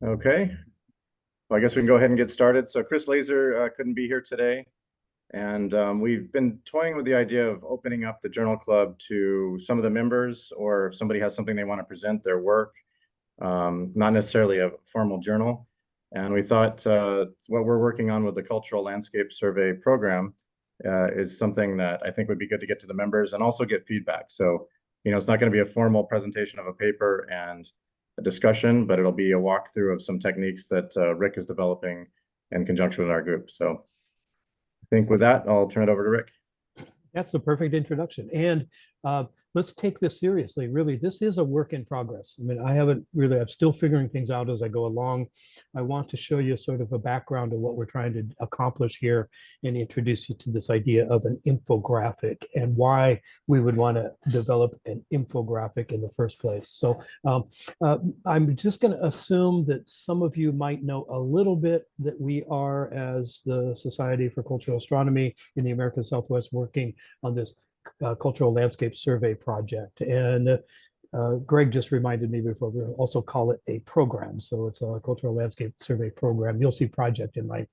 Okay, well, I guess we can go ahead and get started. So Chris Laser couldn't be here today, and we've been toying with the idea of opening up the journal club to some of the members, or if somebody has something they want to present their work, not necessarily a formal journal. And we thought what we're working on with the Cultural Landscape Survey program is something that I think would be good to get to the members and also get feedback. So, it's not going to be a formal presentation of a paper and a discussion, but it'll be a walkthrough of some techniques that Ric is developing in conjunction with our group. So I think with that, I'll turn it over to Ric. That's the perfect introduction. And let's take this seriously. Really, this is a work in progress. I mean, I'm still figuring things out as I go along. I want to show you sort of a background of what we're trying to accomplish here and introduce you to this idea of an infographic and why we would want to develop an infographic in the first place. So I'm just going to assume that some of you might know a little bit that we are, as the Society for Cultural Astronomy in the American Southwest, working on this cultural landscape survey project. And Greg just reminded me before, we also call it a program. So it's a cultural landscape survey program. You'll see project in my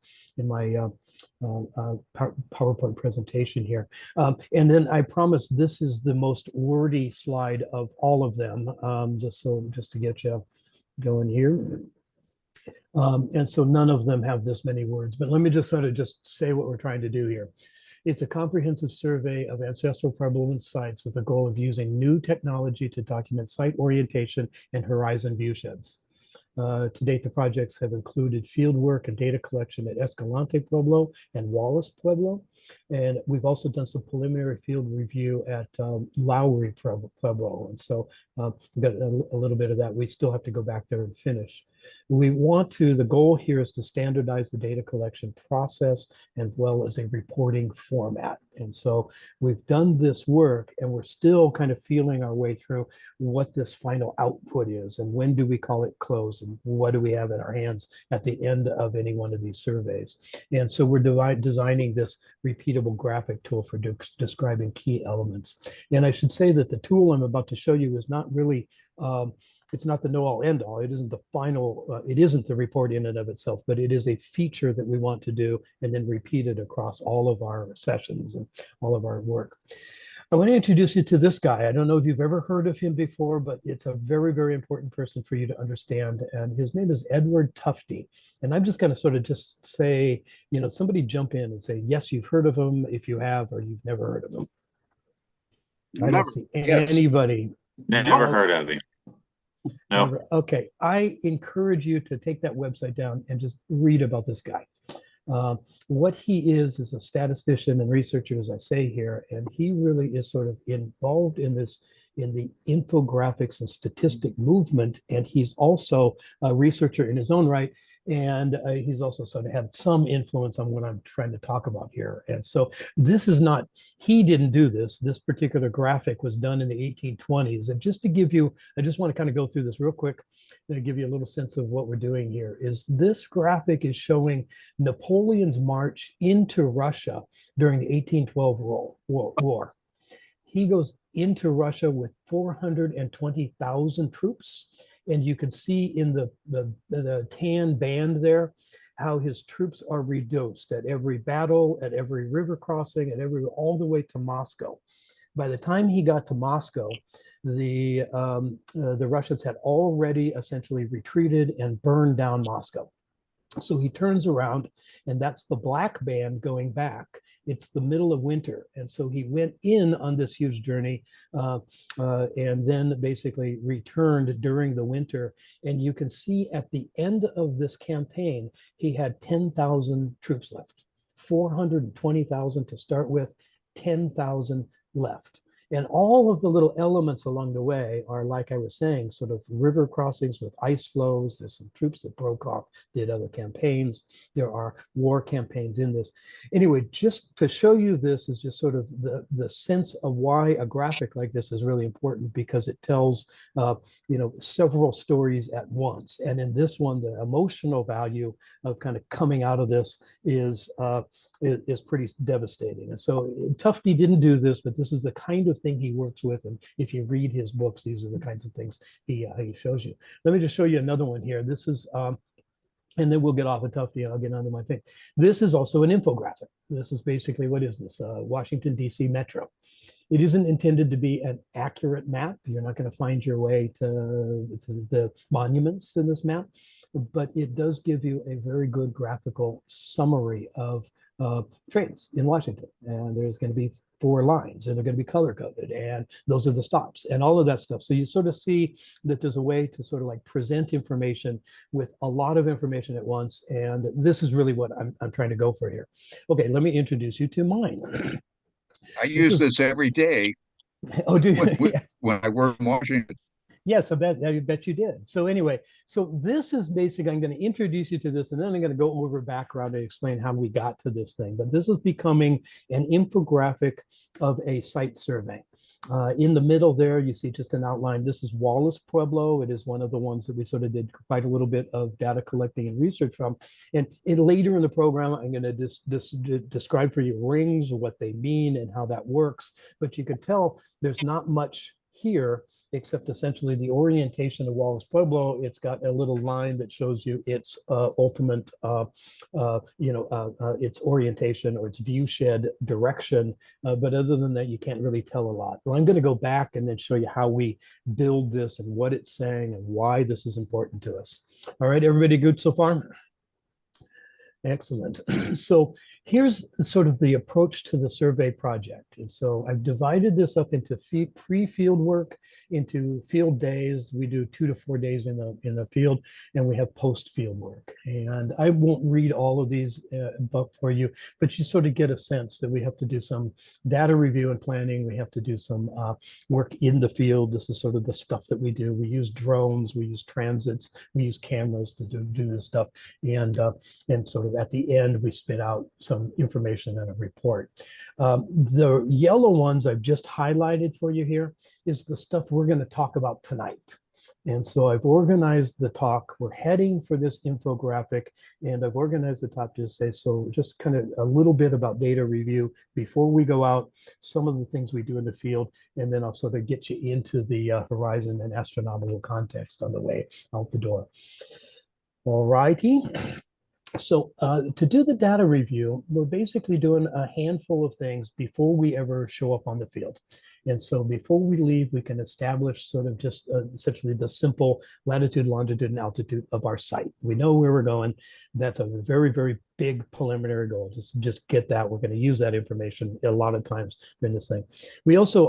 PowerPoint presentation here. And then I promise this is the most wordy slide of all of them, just to get you going here. And so none of them have this many words, but let me just sort of just say what we're trying to do here. It's a comprehensive survey of ancestral prevalent sites with the goal of using new technology to document site orientation and horizon viewsheds. To date, the projects have included field work and data collection at Escalante Pueblo and Wallace Pueblo. And we've also done some preliminary field review at Lowry Pueblo. And so we've got a little bit of that. We still have to go back there and finish. The goal here is to standardize the data collection process as well as a reporting format. And so we've done this work and we're still kind of feeling our way through what this final output is and when do we call it closed and what do we have in our hands at the end of any one of these surveys. And so we're designing this repeatable graphic tool for describing key elements. And I should say that the tool I'm about to show you is not really it's not the know-all end-all. It isn't the final, it isn't the report in and of itself, but it is a feature that we want to do and then repeat it across all of our sessions and all of our work. I want to introduce you to this guy. I don't know if you've ever heard of him before, but it's a very, very important person for you to understand. And his name is Edward Tufte. And I'm just going to sort of just say, somebody jump in and say, yes, you've heard of him if you have, or you've never heard of him. I don't see anybody. Never heard of him. No. Okay, I encourage you to take that website down and just read about this guy. What he is a statistician and researcher, as I say here, and he really is sort of involved in the infographics and statistic movement. And he's also a researcher in his own right. And he's also sort of had some influence on what I'm trying to talk about here. And so this is not, he didn't do this. This particular graphic was done in the 1820s. And just to give you, I just want to kind of go through this real quick to give you a little sense of what we're doing here. Is this graphic is showing Napoleon's march into Russia during the 1812 war. He goes into Russia with 420,000 troops. And you can see in the tan band there how his troops are reduced at every battle, at every river crossing, all the way to Moscow. By the time he got to Moscow, the Russians had already essentially retreated and burned down Moscow. So he turns around, and that's the black band going back. It's the middle of winter. And so he went in on this huge journey and then basically returned during the winter. And you can see at the end of this campaign, he had 10,000 troops left, 420,000 to start with, 10,000 left. And all of the little elements along the way are, like I was saying, sort of river crossings with ice flows. There's some troops that broke off, did other campaigns. There are war campaigns in this. Anyway, just to show you this is just sort of the sense of why a graphic like this is really important, because it tells, several stories at once. And in this one, the emotional value of kind of coming out of this is is pretty devastating. And so Tufte didn't do this, but this is the kind of thing he works with. And if you read his books, these are the kinds of things he shows you. Let me just show you another one here. This is, and then we'll get off of Tufte and I'll get onto my thing. This is also an infographic. This is basically, what is this? Washington, D.C. Metro. It isn't intended to be an accurate map. You're not going to find your way to the monuments in this map, but it does give you a very good graphical summary of trains in Washington. And there's going to be 4 lines, and they're going to be color coded, and those are the stops and all of that stuff. So you sort of see that there's a way to sort of like present information with a lot of information at once. And this is really what I'm trying to go for here. Okay, let me introduce you to mine. I use this every day. Oh, do you? When I work in Washington. Yes, I bet you did. So anyway, so this is basically, I'm going to introduce you to this, and then I'm going to go over background and explain how we got to this thing. But this is becoming an infographic of a site survey. In the middle there, you see just an outline. This is Wallace Pueblo. It is one of the ones that we sort of did quite a little bit of data collecting and research from. And later in the program, I'm going to describe for you rings, what they mean and how that works. But you could tell there's not much here, except essentially the orientation of Wallace Pueblo. It's got a little line that shows you its ultimate, its orientation or its viewshed direction. But other than that, you can't really tell a lot. So I'm going to go back and then show you how we build this and what it's saying and why this is important to us. All right, everybody good so far? Excellent. So here's sort of the approach to the survey project. And so I've divided this up into pre-field work, into field days. We do 2 to 4 days in the field, and we have post-field work. And I won't read all of these for you, but you sort of get a sense that we have to do some data review and planning. We have to do some work in the field. This is sort of the stuff that we do. We use drones, we use transits, we use cameras to do this stuff. And sort of at the end, we spit out some information in a report. The yellow ones I've just highlighted for you here is the stuff we're going to talk about tonight. And so I've organized the talk. We're heading for this infographic, and I've organized the talk to say, so just kind of a little bit about data review before we go out, some of the things we do in the field, and then I'll sort of get you into the horizon and astronomical context on the way out the door. All righty. So to do the data review, we're basically doing a handful of things before we ever show up on the field. And so before we leave, we can establish sort of just essentially the simple latitude, longitude, and altitude of our site. We know where we're going. That's a very, very big preliminary goal. Just get that. We're going to use that information a lot of times in this thing.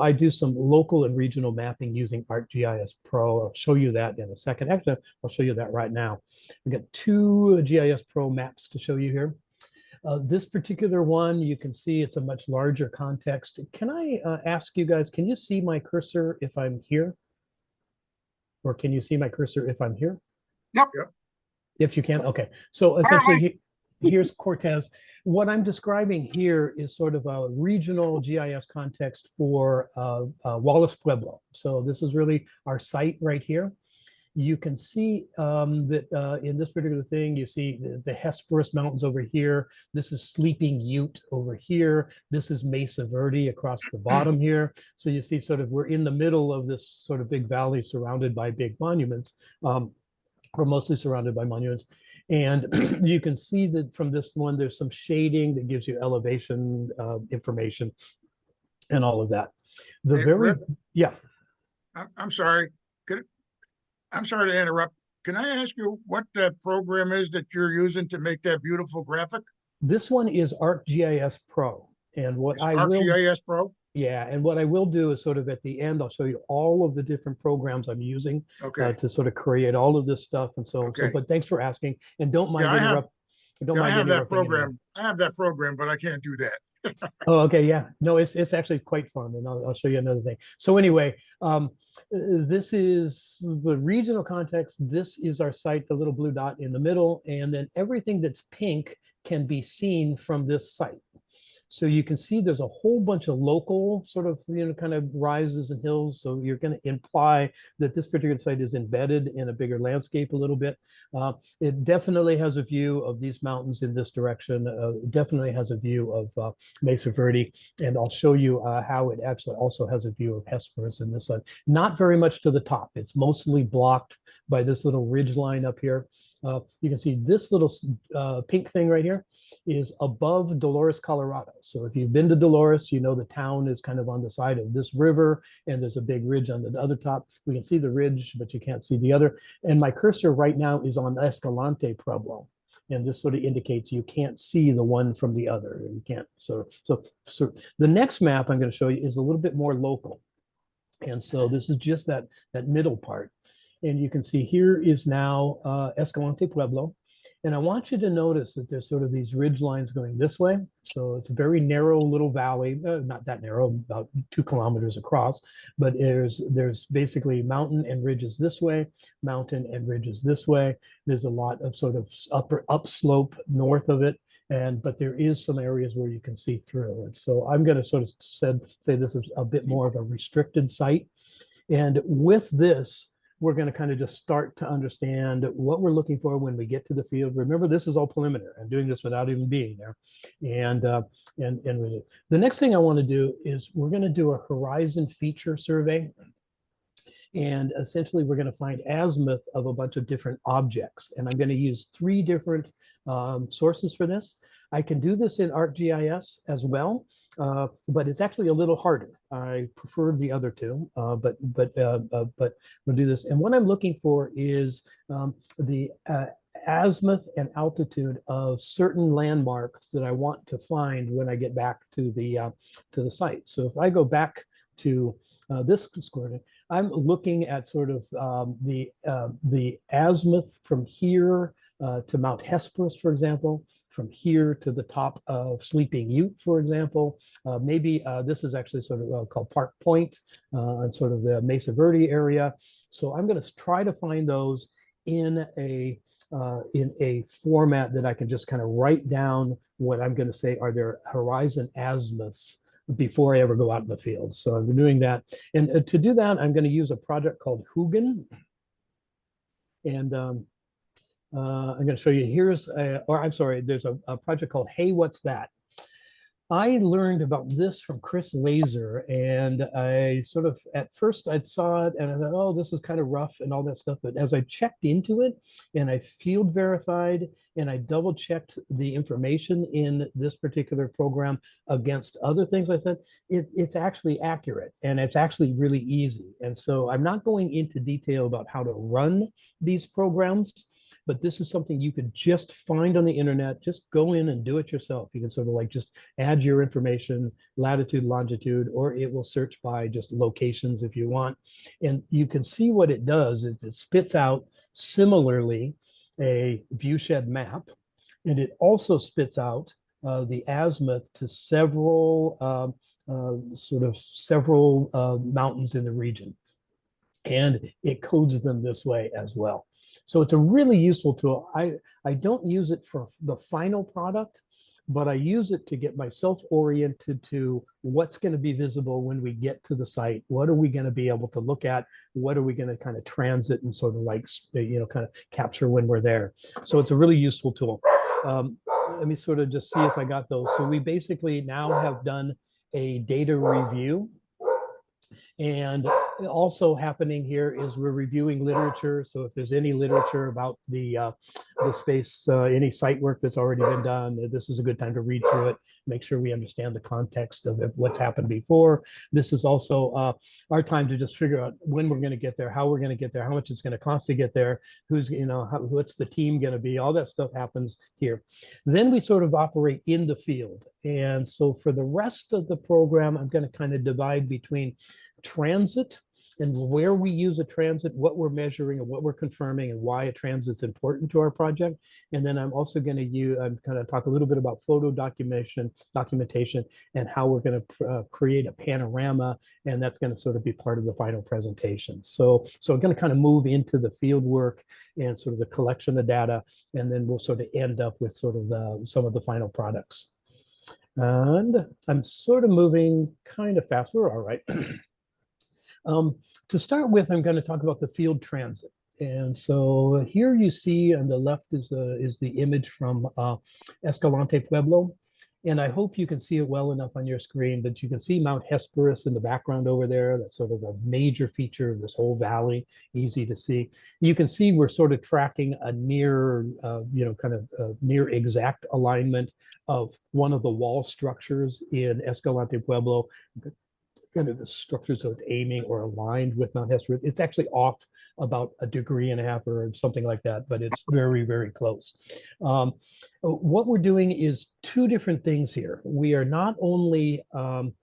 I do some local and regional mapping using ArcGIS Pro. I'll show you that in a second. Actually, I'll show you that right now. We've got 2 GIS Pro maps to show you here. This particular one, you can see it's a much larger context. Can I ask you guys, can you see my cursor if I'm here? Or can you see my cursor if I'm here? Yep. If you can, okay. So essentially, here's Cortez. What I'm describing here is sort of a regional GIS context for Wallace Pueblo. So this is really our site right here. You can see that in this particular thing, you see the Hesperus Mountains over here. This is Sleeping Ute over here. This is Mesa Verde across the bottom here. So you see sort of we're in the middle of this sort of big valley surrounded by big monuments, or mostly surrounded by monuments. And you can see that from this one, there's some shading that gives you elevation information and all of that. Rick, yeah. I'm sorry. I'm sorry to interrupt. Can I ask you what that program is that you're using to make that beautiful graphic? This one is ArcGIS Pro. And what ArcGIS Pro? Yeah, and what I will do is sort of at the end, I'll show you all of the different programs I'm using to sort of create all of this stuff. And so, but thanks for asking. And don't mind interrupting. I have that program. I have that program, but I can't do that. Oh, okay, yeah. No, it's actually quite fun, and I'll show you another thing. So anyway, this is the regional context. This is our site, the little blue dot in the middle, and then everything that's pink can be seen from this site. So you can see there's a whole bunch of local sort of, kind of rises and hills. So you're going to imply that this particular site is embedded in a bigger landscape a little bit. It definitely has a view of these mountains in this direction. It definitely has a view of Mesa Verde. And I'll show you how it actually also has a view of Hesperus in this side. Not very much to the top. It's mostly blocked by this little ridge line up here. You can see this little pink thing right here is above Dolores, Colorado. So if you've been to Dolores, you know the town is kind of on the side of this river, and there's a big ridge on the other top. We can see the ridge, but you can't see the other. And my cursor right now is on Escalante Pueblo. And this sort of indicates you can't see the one from the other. You can't. So the next map I'm going to show you is a little bit more local. And so this is just that middle part. And you can see here is now Escalante Pueblo. And I want you to notice that there's sort of these ridge lines going this way. So it's a very narrow little valley, not that narrow, about 2 kilometers across, but there's basically mountain and ridges this way, mountain and ridges this way. There's a lot of sort of upslope north of it. But there is some areas where you can see through. And so I'm going to sort of say this is a bit more of a restricted site. And with this, we're going to kind of just start to understand what we're looking for when we get to the field. Remember, this is all preliminary. I'm doing this without even being there. And the next thing I want to do is we're going to do a horizon feature survey. And essentially, we're going to find azimuth of a bunch of different objects. And I'm going to use 3 different sources for this. I can do this in ArcGIS as well, but it's actually a little harder. I prefer the other 2, but we'll do this. And what I'm looking for is the azimuth and altitude of certain landmarks that I want to find when I get back to the site. So if I go back to this coordinate, I'm looking at sort of the azimuth from here to Mount Hesperus, for example, from here to the top of Sleeping Ute, for example. Maybe this is actually sort of called Park Point and sort of the Mesa Verde area. So I'm going to try to find those in a format that I can just kind of write down what I'm going to say are their horizon azimuths before I ever go out in the field. So I'm doing that. And to do that, I'm going to use a project called Hugin. And I'm going to show you there's a project called Hey, What's That? I learned about this from Chris Laser, and I sort of, at first I saw it and I thought, oh, this is kind of rough and all that stuff. But as I checked into it and I field verified and I double checked the information in this particular program against other things I said, it's actually accurate and it's actually really easy. And so I'm not going into detail about how to run these programs, but this is something you could just find on the internet. Just go in and do it yourself. You can sort of like just add your information, latitude, longitude, or it will search by just locations if you want. And you can see what it does. It spits out similarly a viewshed map, and it also spits out the azimuth to several mountains in the region. And it codes them this way as well. So it's a really useful tool. I don't use it for the final product, but I use it to get myself oriented to what's going to be visible when we get to the site. What are we going to be able to look at? What are we going to kind of transit and sort of like, kind of capture when we're there? So it's a really useful tool. Let me sort of just see if I got those. So we basically now have done a data review. And also happening here is we're reviewing literature. So if there's any literature about the space, any site work that's already been done, this is a good time to read through it, make sure we understand the context of what's happened before. This is also our time to just figure out when we're going to get there, how we're going to get there, how much it's going to cost to get there, what's the team going to be, all that stuff happens here. Then we sort of operate in the field. And so for the rest of the program, I'm going to kind of divide between transit and where we use a transit, what we're measuring and what we're confirming and why a transit's important to our project. And then I'm also going to kind of talk a little bit about photo documentation and how we're going to create a panorama. And that's going to sort of be part of the final presentation. So I'm going to kind of move into the field work and sort of the collection of data. And then we'll sort of end up with sort of some of the final products. And I'm sort of moving kind of fast. We're all right. To start with, I'm going to talk about the field transit. And so here you see on the left is the image from Escalante Pueblo. And I hope you can see it well enough on your screen, but you can see Mount Hesperus in the background over there. That's sort of a major feature of this whole valley, easy to see. You can see we're sort of tracking a near, near exact alignment of one of the wall structures in Escalante Pueblo, kind of the structure so it's aiming or aligned with Mount Hesperus. It's actually off about 1.5 degrees or something like that, but it's very, very close. What we're doing is two different things here. We are not only kind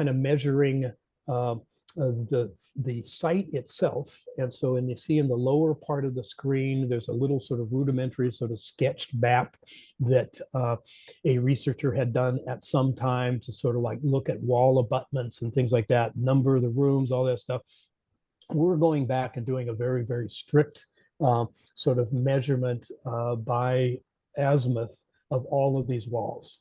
of measuring the site itself. And so when you see in the lower part of the screen, there's a little sort of rudimentary sort of sketched map that a researcher had done at some time to sort of like look at wall abutments and things like that, number of the rooms, all that stuff. We're going back and doing a very, very strict sort of measurement by azimuth of all of these walls.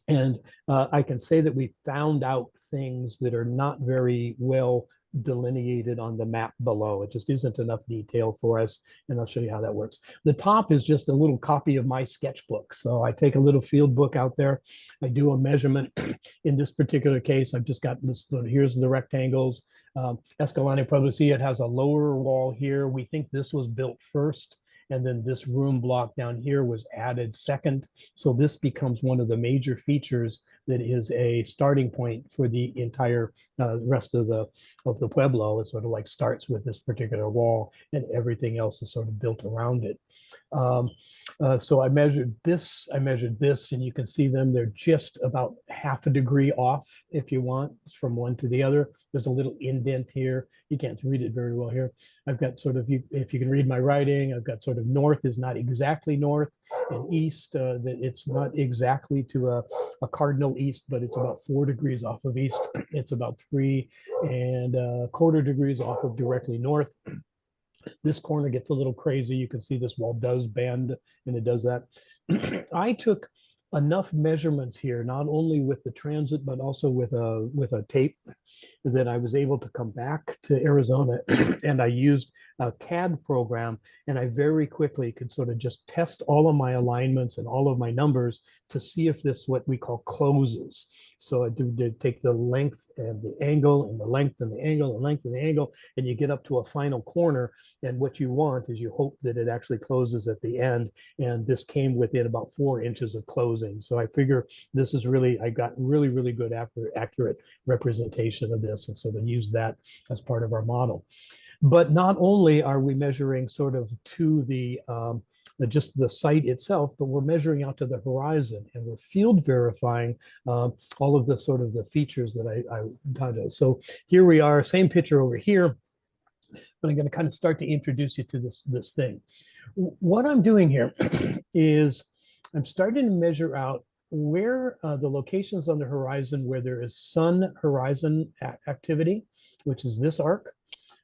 And I can say that we found out things that are not very well delineated on the map below. It just isn't enough detail for us. And I'll show you how that works. The top is just a little copy of my sketchbook. So I take a little field book out there. I do a measurement. In this particular case, I've just got this, here's the rectangles. Escalante Pueblo, see it has a lower wall here. We think this was built first. And then this room block down here was added second. So this becomes one of the major features that is a starting point for the entire rest of the Pueblo. It sort of like starts with this particular wall and everything else is sort of built around it. So I measured this, and you can see them. They're just about 0.5 degree off if you want from one to the other. There's a little indent here. You can't read it very well here. I've got sort of, if you can read my writing, I've got sort of north is not exactly north, and east, that it's not exactly to a cardinal east, but it's about 4 degrees off of east. It's about 3¼ degrees off of directly north. This corner gets a little crazy. You can see this wall does bend, and it does that. I took enough measurements here, not only with the transit, but also with a tape, that I was able to come back to Arizona and I used a CAD program, and I very quickly could sort of just test all of my alignments and all of my numbers to see if this, what we call, closes. So I did take the length and the angle and the length and the angle and length and the angle, and you get up to a final corner. And what you want is you hope that it actually closes at the end. And this came within about 4 inches of closing. So I figure this is really, I got really, really good accurate representation of this. And so they use that as part of our model. But not only are we measuring sort of to the just the site itself, but we're measuring out to the horizon, and we're field verifying all of the sort of the features that I did. So here we are, same picture over here, but I'm going to kind of start to introduce you to this thing. What I'm doing here is I'm starting to measure out where the locations on the horizon where there is sun horizon activity, which is this arc,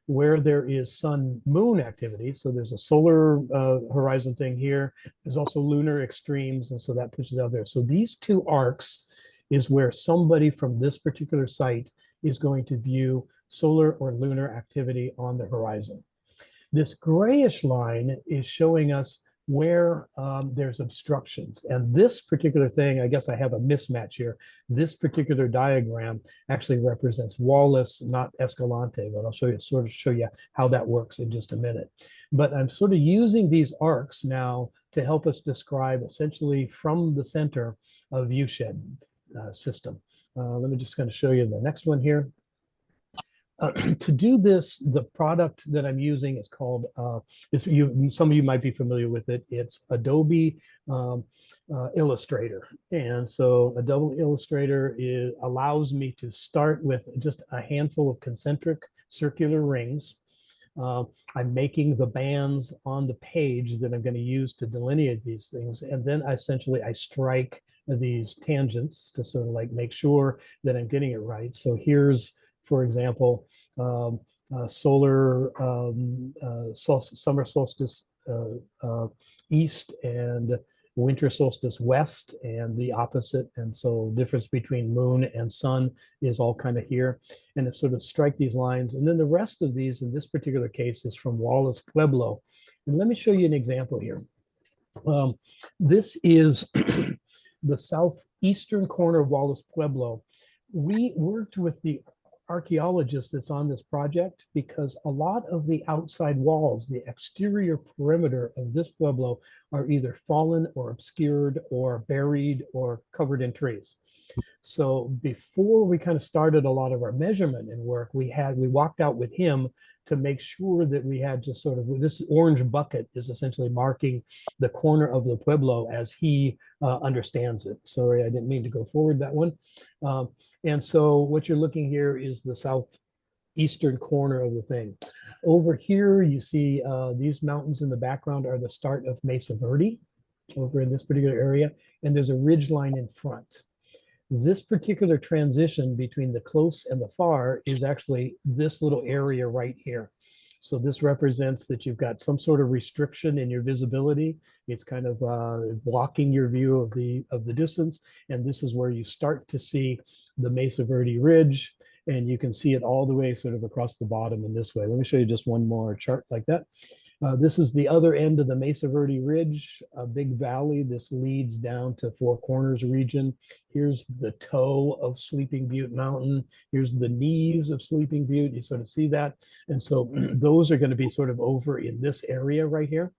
where there is sun moon activity. So there's a solar horizon thing here. There's also lunar extremes. And so that pushes out there. So these two arcs is where somebody from this particular site is going to view solar or lunar activity on the horizon. This grayish line is showing us where there's obstructions. And this particular thing, I guess I have a mismatch here. This particular diagram actually represents Wallace, not Escalante, but I'll sort of show you how that works in just a minute. But I'm sort of using these arcs now to help us describe essentially from the center a viewshed system. Let me just kind of show you the next one here. To do this, the product that I'm using is called, some of you might be familiar with it. It's Adobe Illustrator. And so Adobe Illustrator allows me to start with just a handful of concentric circular rings. I'm making the bands on the page that I'm going to use to delineate these things. And then essentially I strike these tangents to sort of like make sure that I'm getting it right. So here's, for example, solar summer solstice east, and winter solstice west and the opposite. And so difference between moon and sun is all kind of here. And it sort of strike these lines. And then the rest of these in this particular case is from Wallace Pueblo. And let me show you an example here. This is the southeastern corner of Wallace Pueblo. We worked with the archaeologist that's on this project because a lot of the outside walls, the exterior perimeter of this pueblo, are either fallen or obscured or buried or covered in trees. So before we kind of started a lot of our measurement and work, we walked out with him to make sure that we had just sort of, this orange bucket is essentially marking the corner of the pueblo as he understands it. Sorry, I didn't mean to go forward that one. And so what you're looking here is the southeastern corner of the thing. Over here, you see these mountains in the background are the start of Mesa Verde over in this particular area. And there's a ridge line in front. This particular transition between the close and the far is actually this little area right here. So this represents that you've got some sort of restriction in your visibility. It's kind of blocking your view of the distance. And this is where you start to see the Mesa Verde Ridge. And you can see it all the way sort of across the bottom in this way. Let me show you just one more chart like that. This is the other end of the Mesa Verde Ridge, a big valley. This leads down to Four Corners region. Here's the toe of Sleeping Butte Mountain. Here's the knees of Sleeping Butte. You sort of see that. And so those are going to be sort of over in this area right here.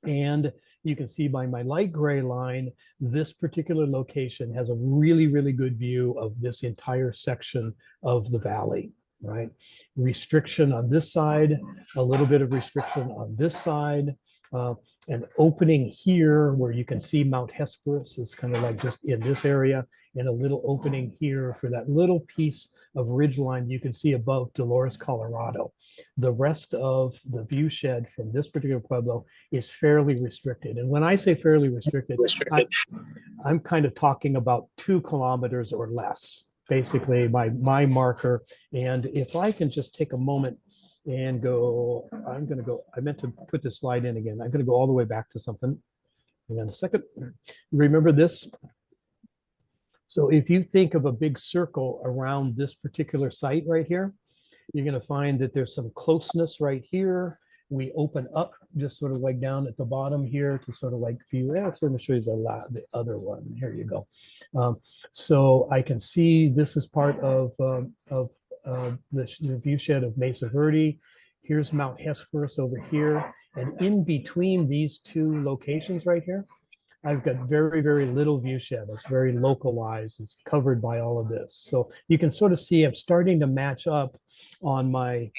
And you can see by my light gray line, this particular location has a really, really good view of this entire section of the valley. Right? Restriction on this side, a little bit of restriction on this side, an opening here where you can see Mount Hesperus is kind of like just in this area, and a little opening here for that little piece of ridgeline you can see above Dolores, Colorado. The rest of the view shed from this particular pueblo is fairly restricted. And when I say fairly restricted, I'm kind of talking about 2 kilometers or less. Basically my marker. And if I can just take a moment and go, I meant to put this slide in again. I'm going to go all the way back to something. Hang on a second. Remember this? So if you think of a big circle around this particular site right here, you're going to find that there's some closeness right here. We open up just sort of like down at the bottom here to sort of like view. Let me show you the other one. Here you go. So I can see this is part of the view shed of Mesa Verde. Here's Mount Hesperus over here. And in between these 2 locations right here, I've got very, very little view shed. It's very localized. It's covered by all of this. So you can sort of see I'm starting to match up on my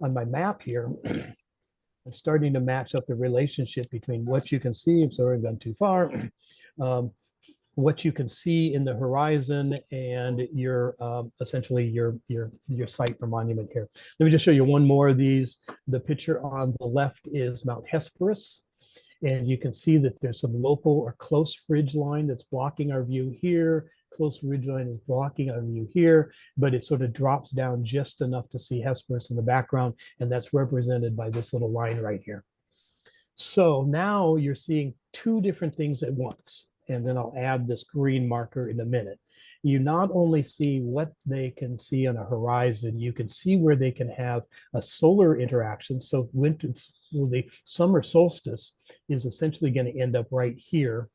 map here. I'm starting to match up the relationship between what you can see. I'm sorry, I've gone too far. What you can see in the horizon and your essentially your site or monument here. Let me just show you one more of these. The picture on the left is Mount Hesperus. And you can see that there's some local or close ridge line that's blocking our view here. Close ridge line is blocking our view here, but it sort of drops down just enough to see Hesperus in the background. And that's represented by this little line right here. So now you're seeing 2 different things at once. And then I'll add this green marker in a minute. You not only see what they can see on a horizon, you can see where they can have a solar interaction. So the summer solstice is essentially going to end up right here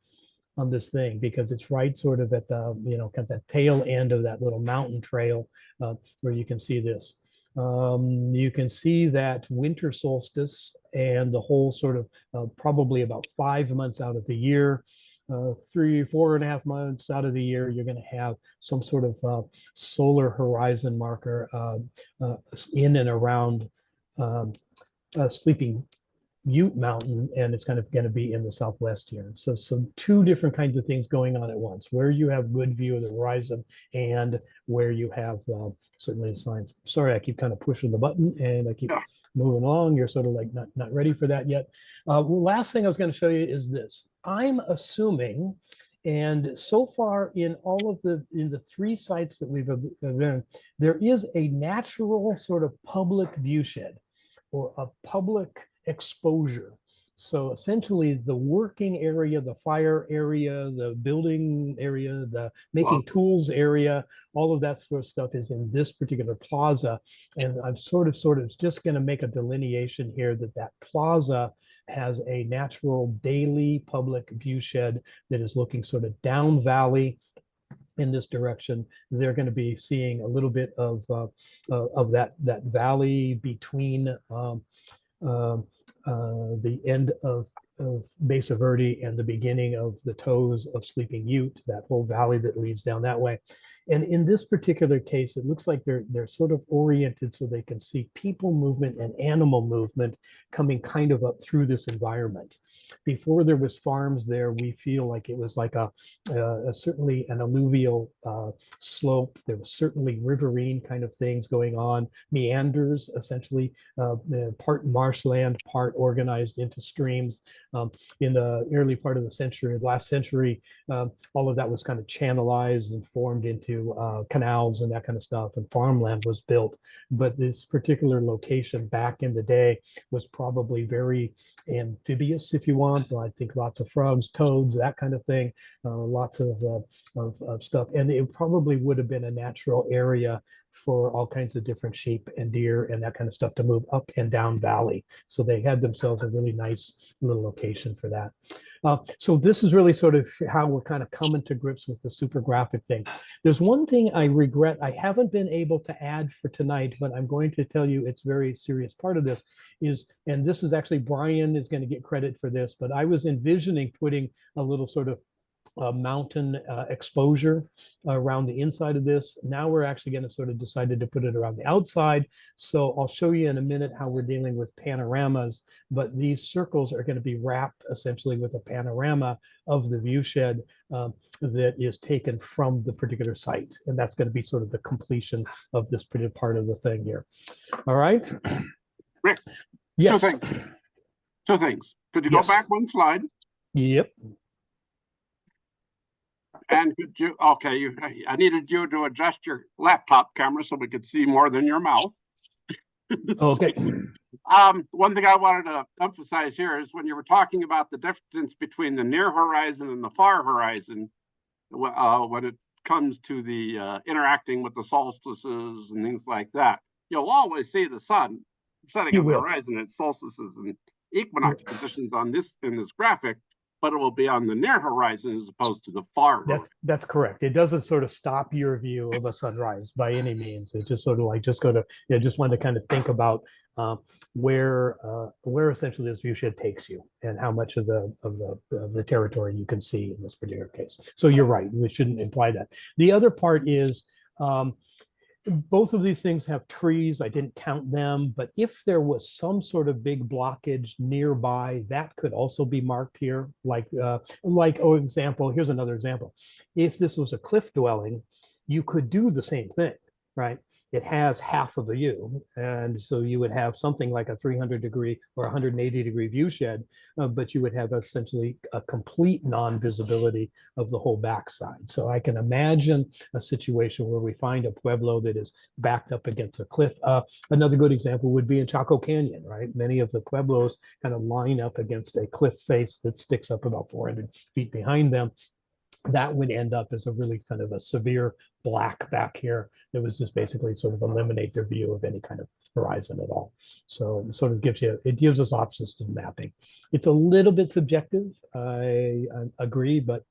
on this thing because it's right sort of at the, kind of the tail end of that little mountain trail where you can see this. You can see that winter solstice and the whole sort of probably about 5 months out of the year, 4.5 months out of the year, you're going to have some sort of solar horizon marker in and around Sleeping Butte Mountain, and it's kind of going to be in the southwest here. So 2 different kinds of things going on at once, where you have good view of the horizon and where you have certainly the signs. Sorry, I keep kind of pushing the button and I keep moving along. You're sort of like not ready for that yet. Last thing I was going to show you is this. I'm assuming, and so far in the 3 sites that we've been, there is a natural sort of public view shed or a public exposure. So essentially the working area, the fire area, the building area, the making tools area, all of that sort of stuff is in this particular plaza. And I'm sort of just going to make a delineation here that that plaza has a natural daily public view shed that is looking sort of down valley in this direction. They're going to be seeing a little bit of that valley between the end of Mesa Verde and the beginning of the toes of Sleeping Ute, that whole valley that leads down that way. And in this particular case, it looks like they're sort of oriented so they can see people movement and animal movement coming kind of up through this environment. Before there was farms there, we feel like it was like a certainly an alluvial slope. There was certainly riverine kind of things going on, meanders, essentially part marshland, part organized into streams. In the early part of the century, last century, all of that was kind of channelized and formed into canals and that kind of stuff, and farmland was built. But this particular location back in the day was probably very amphibious, if you want. I think lots of frogs, toads, that kind of thing, lots of stuff. And it probably would have been a natural area for all kinds of different sheep and deer and that kind of stuff to move up and down valley. So they had themselves a really nice little location for that. So this is really sort of how we're kind of coming to grips with the super graphic thing. There's one thing I regret I haven't been able to add for tonight, but I'm going to tell you it's very serious part of this is, and this is actually Brian is going to get credit for this, but I was envisioning putting a little sort of mountain exposure around the inside of this. Now we're actually going to sort of decided to put it around the outside. So I'll show you in a minute how we're dealing with panoramas, but these circles are going to be wrapped essentially with a panorama of the view shed that is taken from the particular site. And that's going to be sort of the completion of this particular part of the thing here. All right. Rick, yes. Two things. Could you Yes. go back one slide? Yep. And could you, okay, I needed you to adjust your laptop camera so we could see more than your mouth. Okay. One thing I wanted to emphasize here is when you were talking about the difference between the near horizon and the far horizon, when it comes to the interacting with the solstices and things like that, you'll always see the sun setting on the horizon at solstices and equinox positions on this in this graphic, but it will be on the near horizon as opposed to the far horizon. That's correct. It doesn't sort of stop your view of a sunrise by any means. It's just sort of like just go to, just wanted to kind of think about where essentially this view shed takes you and how much of the territory you can see in this particular case. So you're right. We shouldn't imply that. The other part is both of these things have trees. I didn't count them, but if there was some sort of big blockage nearby, that could also be marked here. Example, here's another example. If this was a cliff dwelling, you could do the same thing, right? It has half of the view. And so you would have something like a 300-degree or 180-degree view shed, but you would have essentially a complete non-visibility of the whole backside. So I can imagine a situation where we find a pueblo that is backed up against a cliff. Another good example would be in Chaco Canyon, right? Many of the pueblos kind of line up against a cliff face that sticks up about 400 feet behind them. That would end up as a really kind of a severe black back here that was just basically sort of eliminate their view of any kind of horizon at all. So it sort of gives us options to mapping. It's a little bit subjective, I agree, but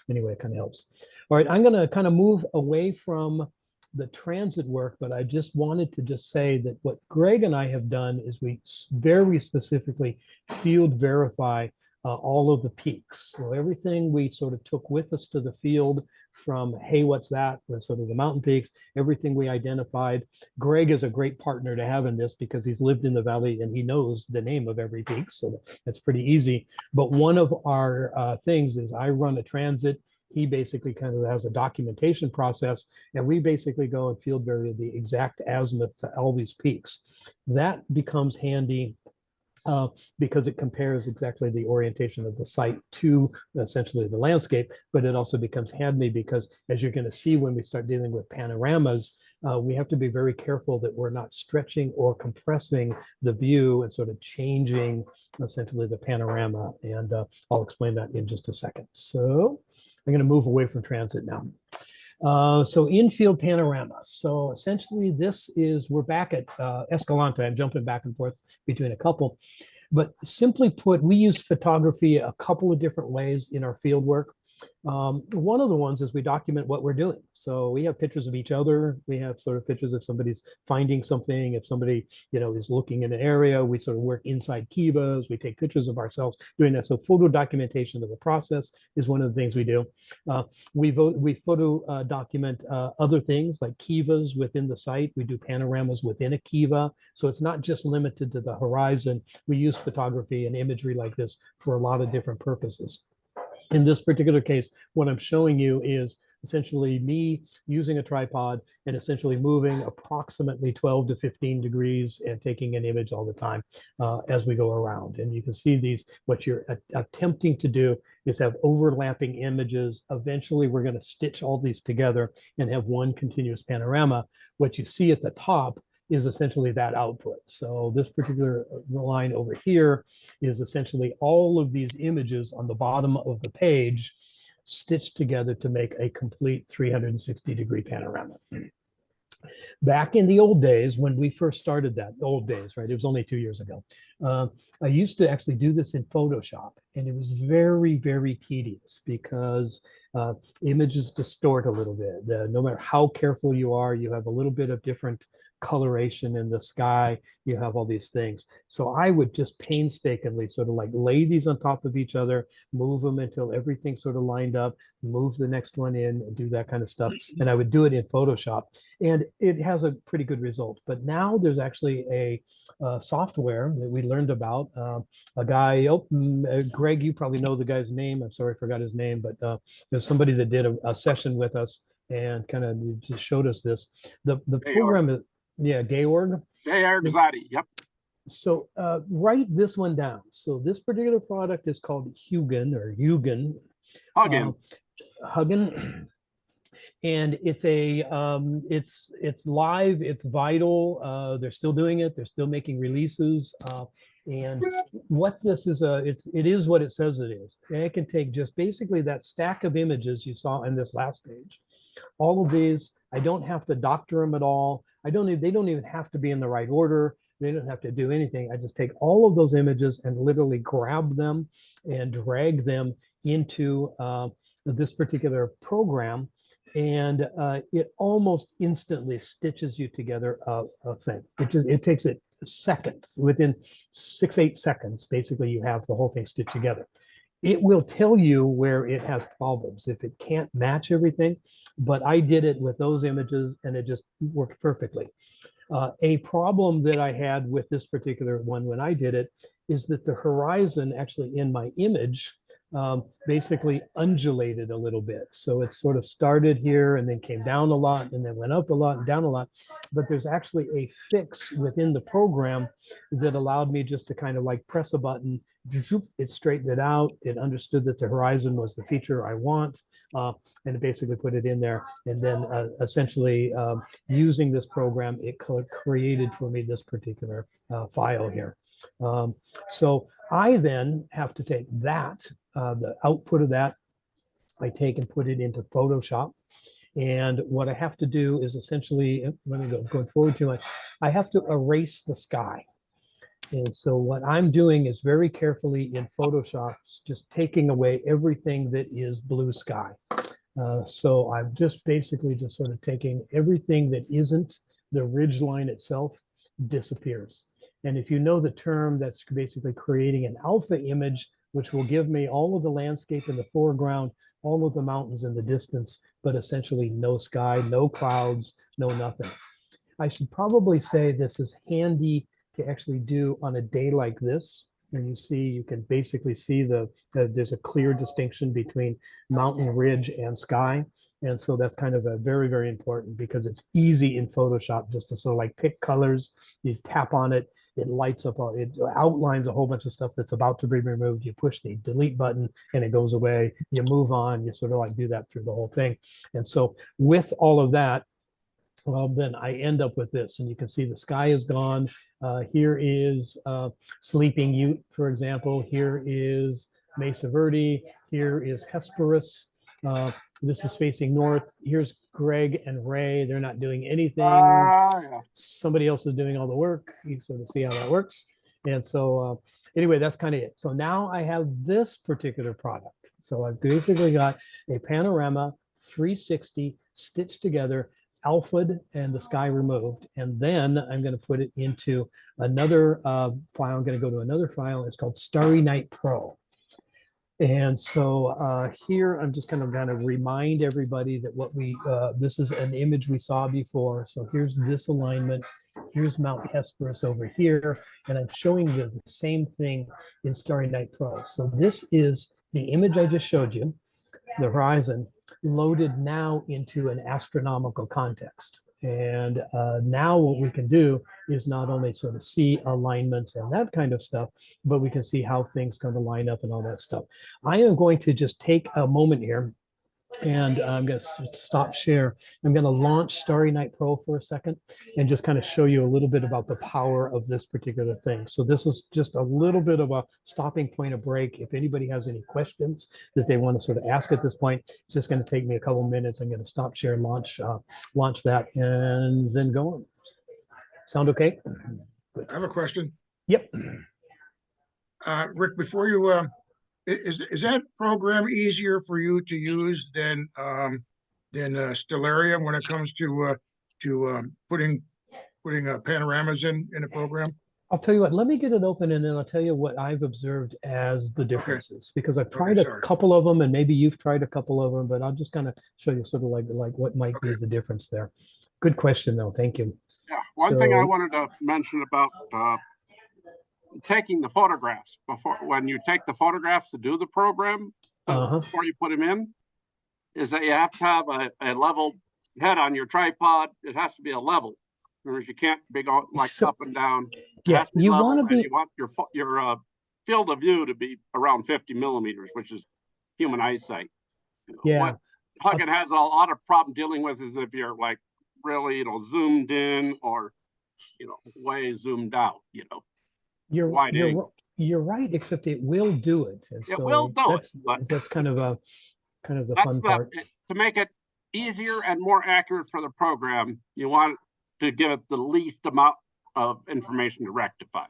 anyway, it kind of helps. All right, I'm going to kind of move away from the transit work, but I just wanted to just say that what Greg and I have done is we very specifically field verify all of the peaks. So everything we sort of took with us to the field from, hey, what's that? Sort of the mountain peaks, everything we identified. Greg is a great partner to have in this because he's lived in the valley and he knows the name of every peak. So that's pretty easy. But one of our things is I run a transit. He basically kind of has a documentation process, and we basically go and field vary the exact azimuth to all these peaks. That becomes handy because it compares exactly the orientation of the site to essentially the landscape, but it also becomes handy because as you're going to see when we start dealing with panoramas, we have to be very careful that we're not stretching or compressing the view and sort of changing essentially the panorama. And I'll explain that in just a second. So I'm going to move away from transit now. So infield panorama. So essentially we're back at Escalante. I'm jumping back and forth between a couple. But simply put, we use photography a couple of different ways in our field work. One of the ones is we document what we're doing. So we have pictures of each other. We have sort of pictures if somebody's finding something, if somebody, is looking in an area, we sort of work inside kivas, we take pictures of ourselves doing that. So photo documentation of the process is one of the things we do. We photo document other things like kivas within the site. We do panoramas within a kiva. So it's not just limited to the horizon. We use photography and imagery like this for a lot of different purposes. In this particular case, what I'm showing you is essentially me using a tripod and essentially moving approximately 12 to 15 degrees and taking an image all the time as we go around. And you can see these, what you're attempting to do is have overlapping images. Eventually, we're going to stitch all these together and have one continuous panorama. What you see at the top is essentially that output. So this particular line over here is essentially all of these images on the bottom of the page stitched together to make a complete 360-degree panorama. Back in the old days, when we first started that, old days, right? It was only 2 years ago. I used to actually do this in Photoshop, and it was very, very tedious because images distort a little bit. No matter how careful you are, you have a little bit of different coloration in the sky. You have all these things. So I would just painstakingly sort of like lay these on top of each other, move them until everything sort of lined up, move the next one in, and do that kind of stuff. And I would do it in Photoshop, and it has a pretty good result. But now there's actually a software that we learned about. A guy, Greg, you probably know the guy's name. I'm sorry, I forgot his name, but there's somebody that did a session with us and kind of just showed us this. The program is, yeah, Georg. Exotti, yep. So write this one down. So this particular product is called Hugin or Hugin. Hugin. And it's it's live, it's vital. They're still doing it. They're still making releases. And what this is, it is what it says it is. And it can take just basically that stack of images you saw in this last page. All of these, I don't have to doctor them at all. They don't even have to be in the right order. They don't have to do anything. I just take all of those images and literally grab them and drag them into this particular program. And it almost instantly stitches you together a thing. It takes it seconds. Within 6-8 seconds, basically, you have the whole thing stitched together. It will tell you where it has problems if it can't match everything. But I did it with those images, and it just worked perfectly. A problem that I had with this particular one when I did it is that the horizon actually in my image basically undulated a little bit. So it sort of started here and then came down a lot and then went up a lot and down a lot. But there's actually a fix within the program that allowed me just to kind of like press a button, it straightened it out. It understood that the horizon was the feature I want, and it basically put it in there. And then essentially using this program, it created for me this particular file here. So I then have to take that, the output of that, I take and put it into Photoshop. And what I have to do is essentially, let me go forward too much, I have to erase the sky. And so what I'm doing is very carefully in Photoshop, just taking away everything that is blue sky. So I'm just basically just sort of taking everything that isn't the ridge line itself disappears. And if you know the term, that's basically creating an alpha image, which will give me all of the landscape in the foreground, all of the mountains in the distance, but essentially no sky, no clouds, no nothing. I should probably say this is handy to actually do on a day like this. And you can basically see there's a clear distinction between mountain ridge and sky. And so that's kind of a very, very important because it's easy in Photoshop just to sort of like pick colors. You tap on it, it lights up, it outlines a whole bunch of stuff that's about to be removed. You push the delete button and it goes away. You move on, you sort of like do that through the whole thing. And so with all of that, well, then I end up with this, and you can see the sky is gone. Here is Sleeping Ute, for example. Here is Mesa Verde. Here is Hesperus. This is facing north. Here's Greg and Ray. They're not doing anything. Yeah. Somebody else is doing all the work. You sort of see how that works. And so anyway, that's kind of it. So now I have this particular product. So I've basically got a panorama 360 stitched together, alpha'd and the sky removed. And then I'm going to put it into another file. I'm going to go to another file. It's called Starry Night Pro. And so here I'm just kind of going to remind everybody that what this is an image we saw before. So here's this alignment. Here's Mount Hesperus over here. And I'm showing the same thing in Starry Night Pro. So this is the image I just showed you, the horizon, loaded now into an astronomical context. And now what we can do is not only sort of see alignments and that kind of stuff, but we can see how things kind of line up and all that stuff. I am going to just take a moment here, and I'm going to stop share. I'm going to launch Starry Night Pro for a second and just kind of show you a little bit about the power of this particular thing. So this is just a little bit of a stopping point, a break. If anybody has any questions that they want to sort of ask at this point, it's just going to take me a couple minutes. I'm going to stop share, launch that, and then go on. Sound okay? I have a question. Yep. Rick, before you, is that program easier for you to use than Stellarium when it comes to putting panoramas in a program? I'll tell you what, let me get it open and then I'll tell you what I've observed as the differences, because I've tried a couple of them and maybe you've tried a couple of them, but I'll just kind of show you sort of like what might be the difference there. Good question though. Thank you. Yeah, one thing I wanted to mention about taking the photographs when you take the photographs to do the program before you put them in, is that you have to have a level head on your tripod. It has to be a level. In other words, you can't be going like up and down. Yeah, you want to be. You want your field of view to be around 50 millimeters, which is human eyesight. Yeah. What Huggin has a lot of problem dealing with is if you're like really, zoomed in or, way zoomed out, You're right, except it will do it. And it so will do it. That's kind of the fun part. To make it easier and more accurate for the program, you want to give it the least amount of information to rectify.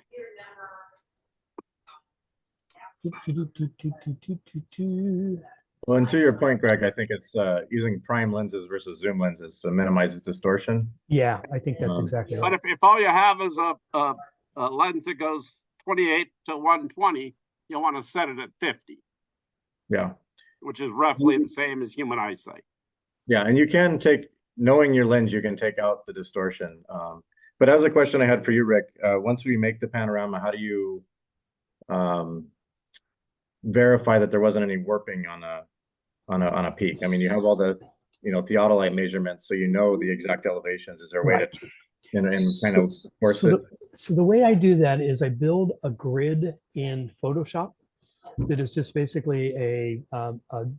Well, and to your point, Greg, I think it's using prime lenses versus zoom lenses to minimize distortion. Yeah, I think that's exactly right. But if all you have is a lens that goes 28 to 120, you'll want to set it at 50. Yeah. Which is roughly the same as human eyesight. Yeah, and you can knowing your lens, you can take out the distortion. But as a question I had for you, Rick, once we make the panorama, how do you verify that there wasn't any warping on a peak? I mean, you have all the theodolite measurements, so you know the exact elevations. Is there a way to kind of force it? So the way I do that is I build a grid in Photoshop that is just basically a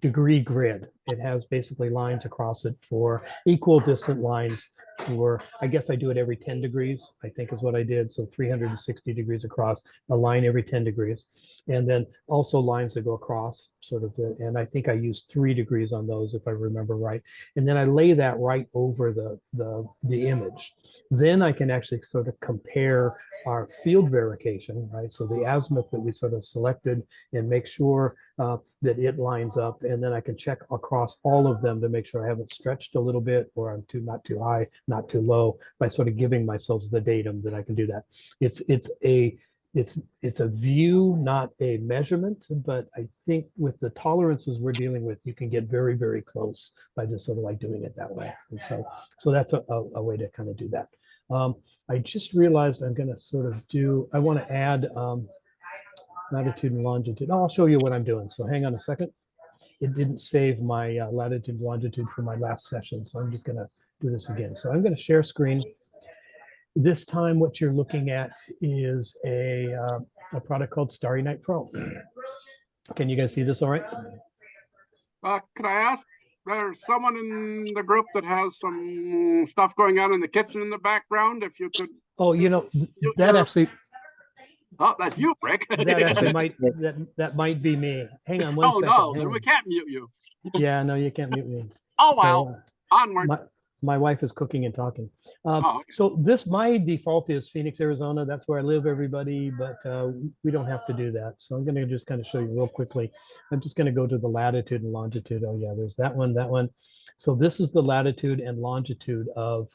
degree grid. It has basically lines across it for equal distant lines for, I guess I do it every 10 degrees, I think is what I did. So 360 degrees across, a line every 10 degrees. And then also lines that go across sort of, and I think I use 3 degrees on those if I remember right. And then I lay that right over the image. Then I can actually sort of compare our field verification, right? So the azimuth that we sort of selected and make sure that it lines up. And then I can check across all of them to make sure I haven't stretched a little bit or I'm not too high, not too low, by sort of giving myself the datum that I can do that. It's a view, not a measurement, but I think with the tolerances we're dealing with, you can get very, very close by just sort of like doing it that way. And so that's a way to kind of do that. I just realized I'm going to sort of I want to add latitude and longitude. I'll show you what I'm doing. So hang on a second. It didn't save my latitude and longitude from my last session. So I'm just going to do this again. So I'm going to share screen. This time, what you're looking at is a product called Starry Night Pro. Can you guys see this all right? Could I ask there's someone in the group that has some stuff going on in the kitchen in the background. If you could, Oh, that you're- actually, oh, that's you, Rick. that actually that might be me. Hang on one Oh, second. no, hang then on. we can't mute you. Yeah, no, you can't mute me. Oh, So, well, onward. my wife is cooking and talking. Oh, okay. So my default is Phoenix, Arizona. That's where I live, everybody, but we don't have to do that. So I'm going to just kind of show you real quickly. I'm just going to go to the latitude and longitude. Oh yeah, there's that one, that one. So this is the latitude and longitude of,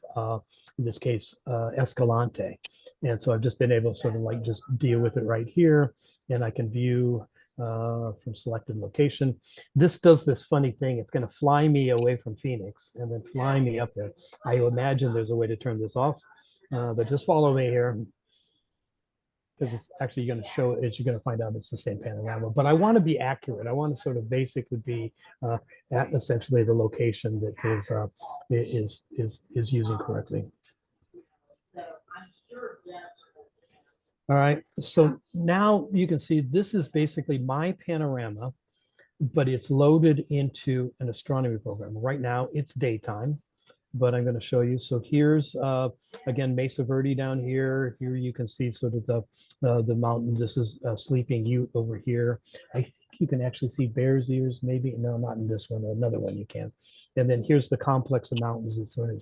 in this case, Escalante. And so I've just been able to sort of like just deal with it right here. And I can view from selected location. This does this funny thing. It's going to fly me away from Phoenix and then fly me up there. I imagine there's a way to turn this off, but just follow me here because it's actually going to show it. You're going to find out it's the same panorama, but I want to be accurate. I want to sort of basically be at essentially the location that is using correctly. All right, so now you can see this is basically my panorama, but it's loaded into an astronomy program. Right now it's daytime, but I'm going to show you. So here's again Mesa Verde down here. Here you can see sort of the mountain. This is Sleeping Ute over here. I think you can actually see Bears Ears, maybe. No, not in this one. Another one you can. And then here's the complex of mountains. It's sort of.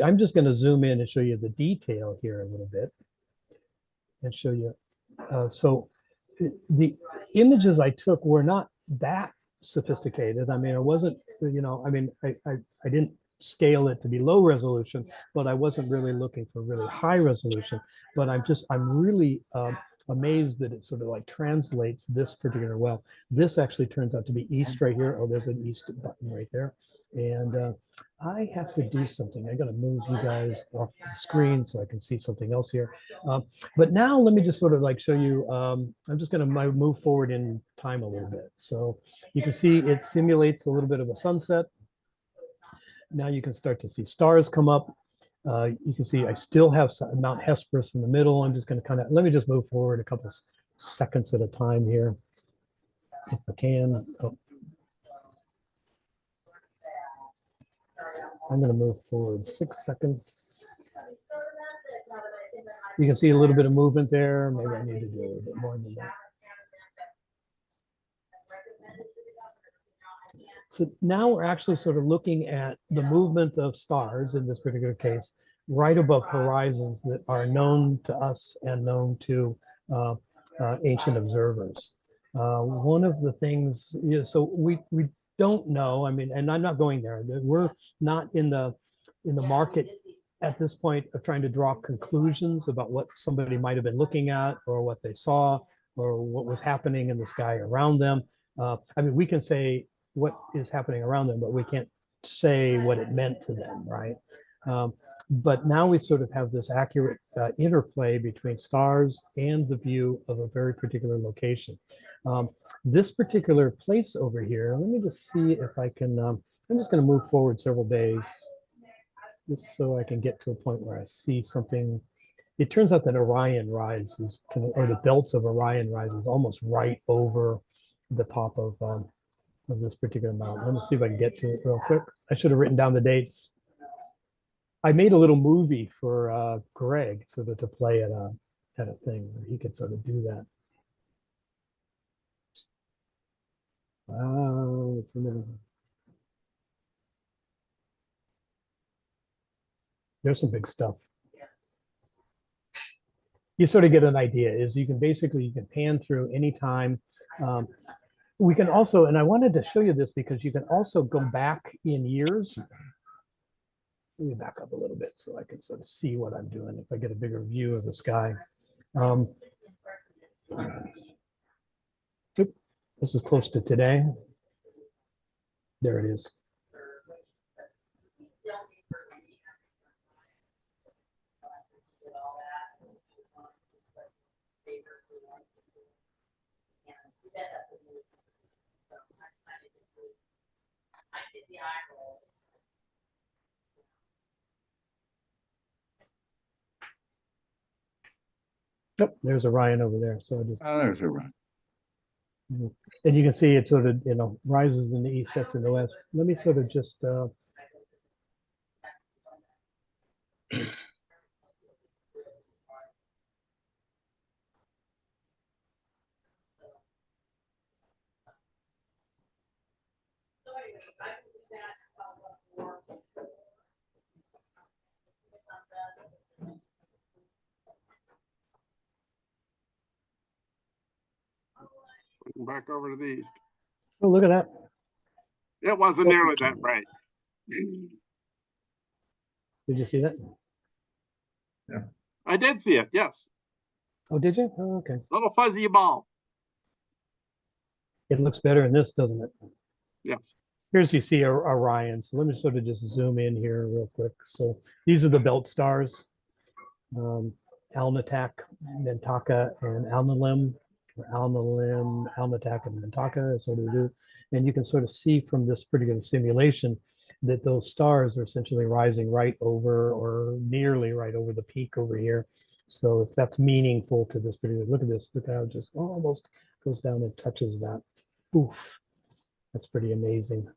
I'm just going to zoom in and show you the detail here a little bit. And show you. So the images I took were not that sophisticated. I mean, it wasn't, I didn't scale it to be low resolution, but I wasn't really looking for really high resolution. But I'm really amazed that it sort of like translates this particular well. This actually turns out to be east right here. Oh, there's an east button right there. And I have to do something. I got to move you guys off the screen so I can see something else here. But now let me just sort of like show you, I'm just going to move forward in time a little bit. So you can see it simulates a little bit of a sunset. Now you can start to see stars come up. You can see I still have Mount Hesperus in the middle. I'm just going to let me just move forward a couple seconds at a time here, if I can. Oh. I'm going to move forward 6 seconds. You can see a little bit of movement there. Maybe I need to do a little bit more than that. So now we're actually sort of looking at the movement of stars in this particular case, right above horizons that are known to us and known to ancient observers. One of the things, so we don't know, I mean, and I'm not going there. We're not in the market at this point of trying to draw conclusions about what somebody might have been looking at or what they saw or what was happening in the sky around them. I mean, we can say what is happening around them, but we can't say what it meant to them, right? But now we sort of have this accurate interplay between stars and the view of a very particular location. This particular place over here, let me just see if I can, I'm just going to move forward several days just so I can get to a point where I see something. It turns out that Orion rises, or the belts of Orion rises almost right over the top of this particular mountain. Let me see if I can get to it real quick. I should have written down the dates. I made a little movie for Greg so that to play at a thing where he could sort of do that. It's a little... There's some big stuff. You sort of get an idea is you can pan through anytime. We can also, and I wanted to show you this because you can also go back in years. Let me back up a little bit so I can sort of see what I'm doing if I get a bigger view of the sky. This is close to today. There it is. Yep, there's Orion over there. So I just Oh, there's Orion. And you can see it sort of, rises in the east, sets in the west. Let me sort of just Back over to the east. oh, look at that. It wasn't nearly that bright. Did you see that? I did see it, yes. Oh, did you? Oh, okay. Little fuzzy ball. It looks better in this, doesn't it? Yes. Here's you see Orion. So let me sort of just zoom in here real quick. So these are the belt stars. Alnitak, Mintaka, and Alnilim, or Alnilim, Alnitak, and Mintaka, sort of do. And you can sort of see from this particular simulation that those stars are essentially rising right over or nearly right over the peak over here. So if that's meaningful to this particular, look at this, look how it just almost goes down and touches that. Oof, that's pretty amazing.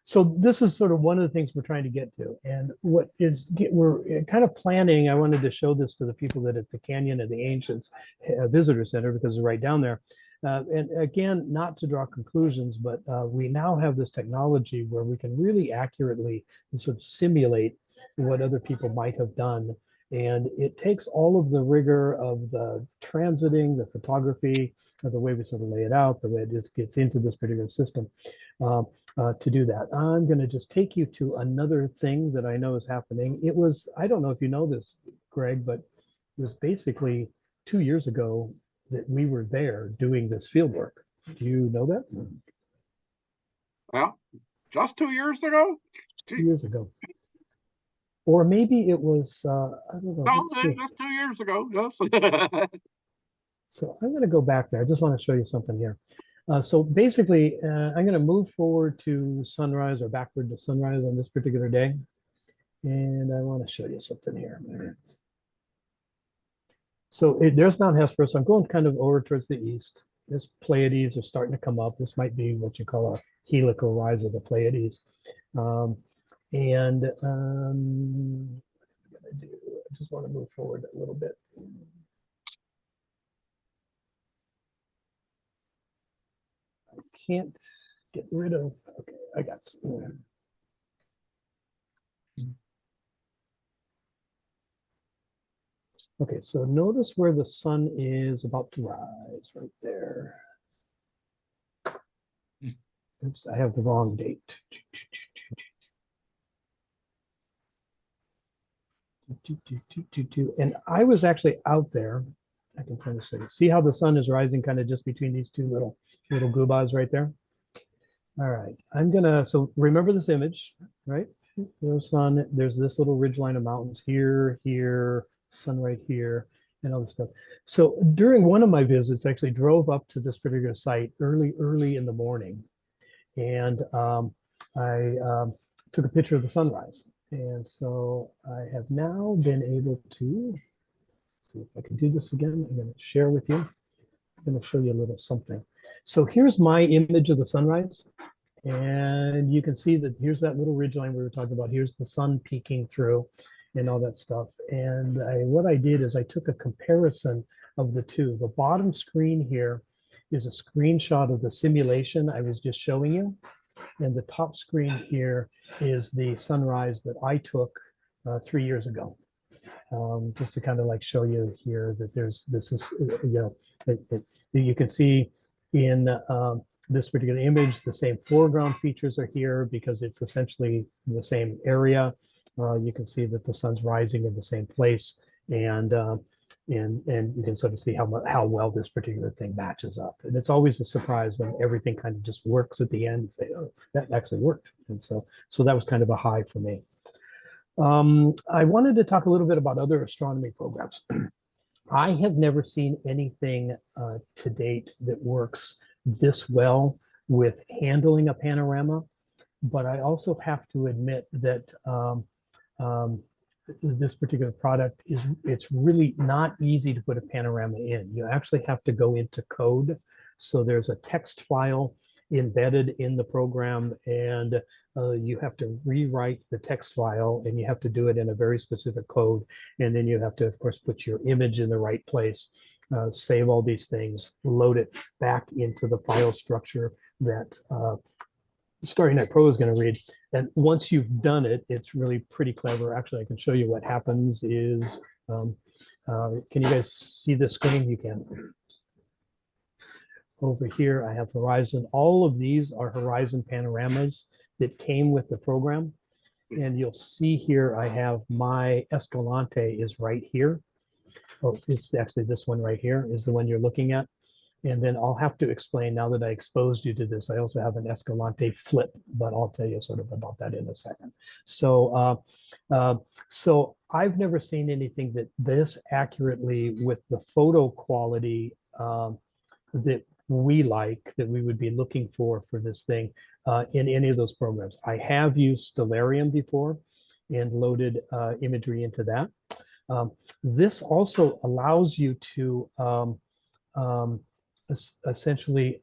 So this is sort of one of the things we're trying to get to. And we're kind of planning, I wanted to show this to the people that at the Canyon of the Ancients Visitor Center, because it's right down there. And again, not to draw conclusions, but we now have this technology where we can really accurately sort of simulate what other people might have done. And it takes all of the rigor of the transiting, the photography, the way we sort of lay it out, the way it just gets into this particular system to do that. I'm going to just take you to another thing that I know is happening. It was, I don't know if you know this, Greg, but it was basically 2 years ago that we were there doing this field work. Do you know that? Well, just 2 years ago? 2 years ago. Or maybe it was, I don't know. No, just 2 years ago. Yes. So I'm going to go back there. I just want to show you something here. So basically, I'm going to move forward to sunrise or backward to sunrise on this particular day. And I want to show you something here. So there's Mount Hesperus. I'm going kind of over towards the east. This Pleiades are starting to come up. This might be what you call a helical rise of the Pleiades. I just want to move forward a little bit. I can't get rid of, okay, I got some. Okay, so notice where the sun is about to rise, right there. Oops, I have the wrong date. And I was actually out there. I can kind of show you. See how the sun is rising kind of just between these two little goobas right there? All right, I'm gonna, so remember this image, right? The sun, there's this little ridgeline of mountains here, sun right here, and all this stuff. So during one of my visits, I actually drove up to this particular site early in the morning. And I took a picture of the sunrise. And so I have now been able to, see if I can do this again. I'm going to share with you. I'm going to show you a little something. So here's my image of the sunrise. And you can see that here's that little ridgeline we were talking about. Here's the sun peeking through and all that stuff. And what I did is I took a comparison of the two. The bottom screen here is a screenshot of the simulation I was just showing you. And the top screen here is the sunrise that I took 3 years ago. Just to kind of like show you here that this is, you can see in this particular image, the same foreground features are here because it's essentially the same area. You can see that the sun's rising in the same place, and you can sort of see how well this particular thing matches up. And it's always a surprise when everything kind of just works at the end and say, oh, that actually worked. And so that was kind of a high for me. I wanted to talk a little bit about other astronomy programs. I have never seen anything to date that works this well with handling a panorama, but I also have to admit that this particular product it's really not easy to put a panorama in. You actually have to go into code. So there's a text file embedded in the program, and you have to rewrite the text file, and you have to do it in a very specific code. And then you have to, of course, put your image in the right place, save all these things, load it back into the file structure that Starry Night Pro is going to read. And once you've done it, it's really pretty clever. Actually, I can show you what happens is, can you guys see the screen? You can. Over here, I have Horizon. All of these are Horizon panoramas that came with the program. And you'll see here, I have my Escalante is right here. Oh, it's actually this one right here is the one you're looking at. And then I'll have to explain, now that I exposed you to this, I also have an Escalante flip, but I'll tell you sort of about that in a second. So, so I've never seen anything that this accurately with the photo quality that we like, that we would be looking for this thing in any of those programs. I have used Stellarium before and loaded imagery into that. This also allows you to essentially,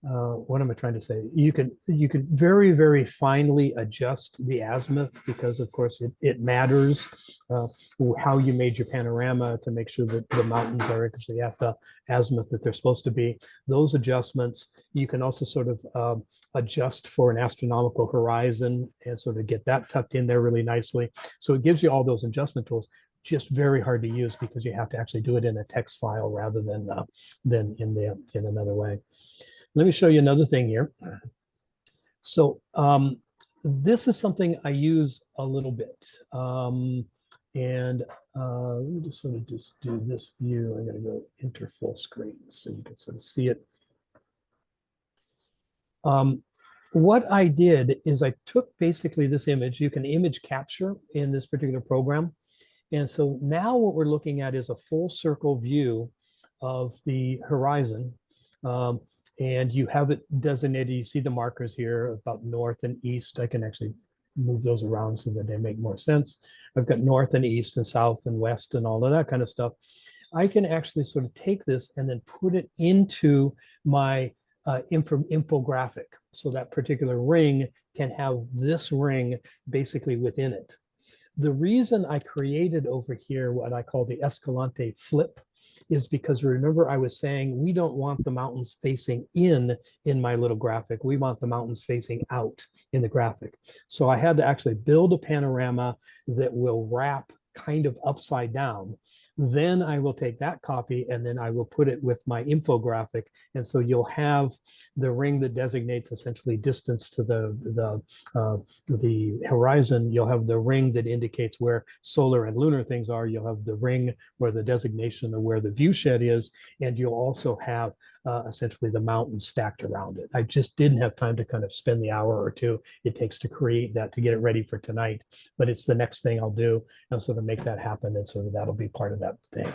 what am I trying to say? You can very, very finely adjust the azimuth, because of course it matters how you made your panorama to make sure that the mountains are actually at the azimuth that they're supposed to be. Those adjustments, you can also sort of adjust for an astronomical horizon and sort of get that tucked in there really nicely. So it gives you all those adjustment tools. Just very hard to use because you have to actually do it in a text file rather than in another way. Let me show you another thing here. So this is something I use a little bit. And let me just sort of just do this view. I'm going to go enter full screen so you can sort of see it. What I did is I took basically this image. You can image capture in this particular program. And so now what we're looking at is a full circle view of the horizon. And you have it designated. You see the markers here about north and east. I can actually move those around so that they make more sense. I've got north and east and south and west and all of that kind of stuff. I can actually sort of take this and then put it into my infographic. So that particular ring can have this ring basically within it. The reason I created over here what I call the Escalante flip is because, remember, I was saying we don't want the mountains facing in my little graphic. We want the mountains facing out in the graphic. So I had to actually build a panorama that will wrap kind of upside down. Then I will take that copy and then I will put it with my infographic. And so you'll have the ring that designates essentially distance to the horizon. You'll have the ring that indicates where solar and lunar things are. You'll have the ring where the designation of where the view shed is. And you'll also have essentially the mountain stacked around it. I just didn't have time to kind of spend the hour or two it takes to create that to get it ready for tonight, but it's the next thing I'll do and sort of make that happen, and sort of that'll be part of that thing.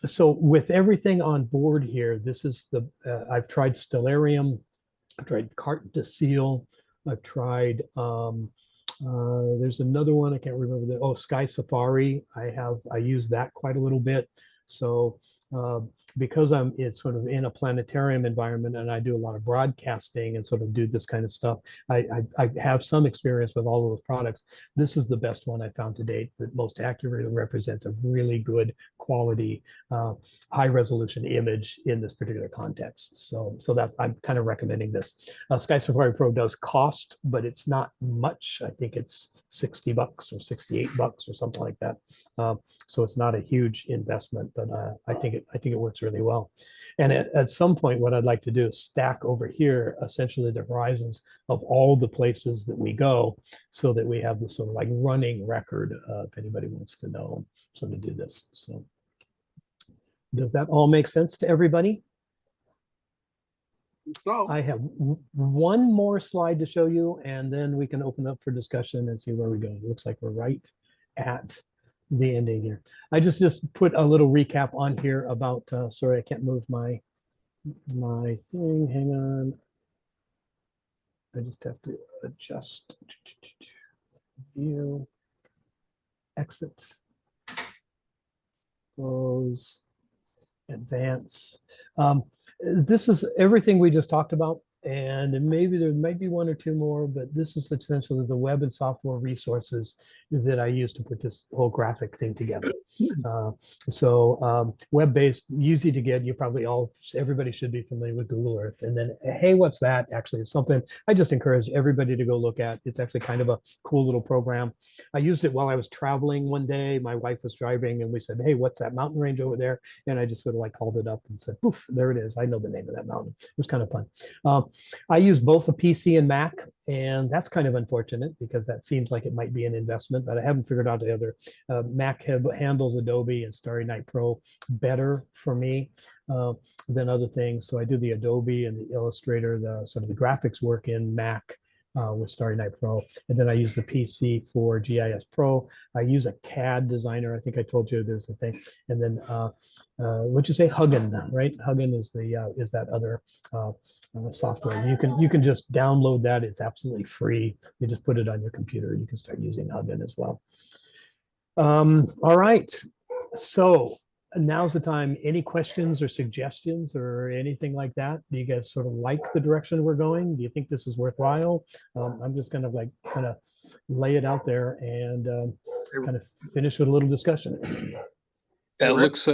So with everything on board here, this is the I've tried Stellarium, I've tried Carte de Seal, I've tried there's another one I can't remember the Sky Safari. I use that quite a little bit. So because it's sort of in a planetarium environment and I do a lot of broadcasting and sort of do this kind of stuff, I have some experience with all of those products. This is the best one I found to date that most accurately represents a really good quality, high resolution image in this particular context. So that's, I'm kind of recommending this. Sky Safari Pro does cost, but it's not much. I think it's $60 or $68 or something like that. So it's not a huge investment, but I think it works really well. And at some point, what I'd like to do is stack over here essentially the horizons of all the places that we go, so that we have this sort of like running record if anybody wants to know so to do this. So does that all make sense to everybody? So I have one more slide to show you, and then we can open up for discussion and see where we go. It looks like we're right at the ending here. I just put a little recap on here about, sorry, I can't move my thing. Hang on. I just have to adjust. View, exit, close, advance. This is everything we just talked about, and maybe there might be one or two more, but this is essentially the web and software resources that I use to put this whole graphic thing together. Web-based, easy to get. You probably everybody should be familiar with Google Earth. And then, hey, what's that? Actually, it's something I just encourage everybody to go look at. It's actually kind of a cool little program. I used it while I was traveling one day. My wife was driving and we said, hey, what's that mountain range over there? And I just sort of like called it up and said, poof, there it is. I know the name of that mountain. It was kind of fun. I use both a PC and Mac, and that's kind of unfortunate because that seems like it might be an investment, but I haven't figured out the other. Mac handles Adobe and Starry Night Pro better for me than other things. So I do the Adobe and the Illustrator, the sort of the graphics work in Mac with Starry Night Pro. And then I use the PC for GIS Pro. I use a CAD designer. I think I told you there's a thing. And then what'd you say? Huggin, right? Huggin is that other software. You can just download that. It's absolutely free. You just put it on your computer. You can start using Huggin as well. All right. So now's the time. Any questions or suggestions or anything like that? Do you guys sort of like the direction we're going? Do you think this is worthwhile? I'm just gonna kind of lay it out there and kind of finish with a little discussion. It looks,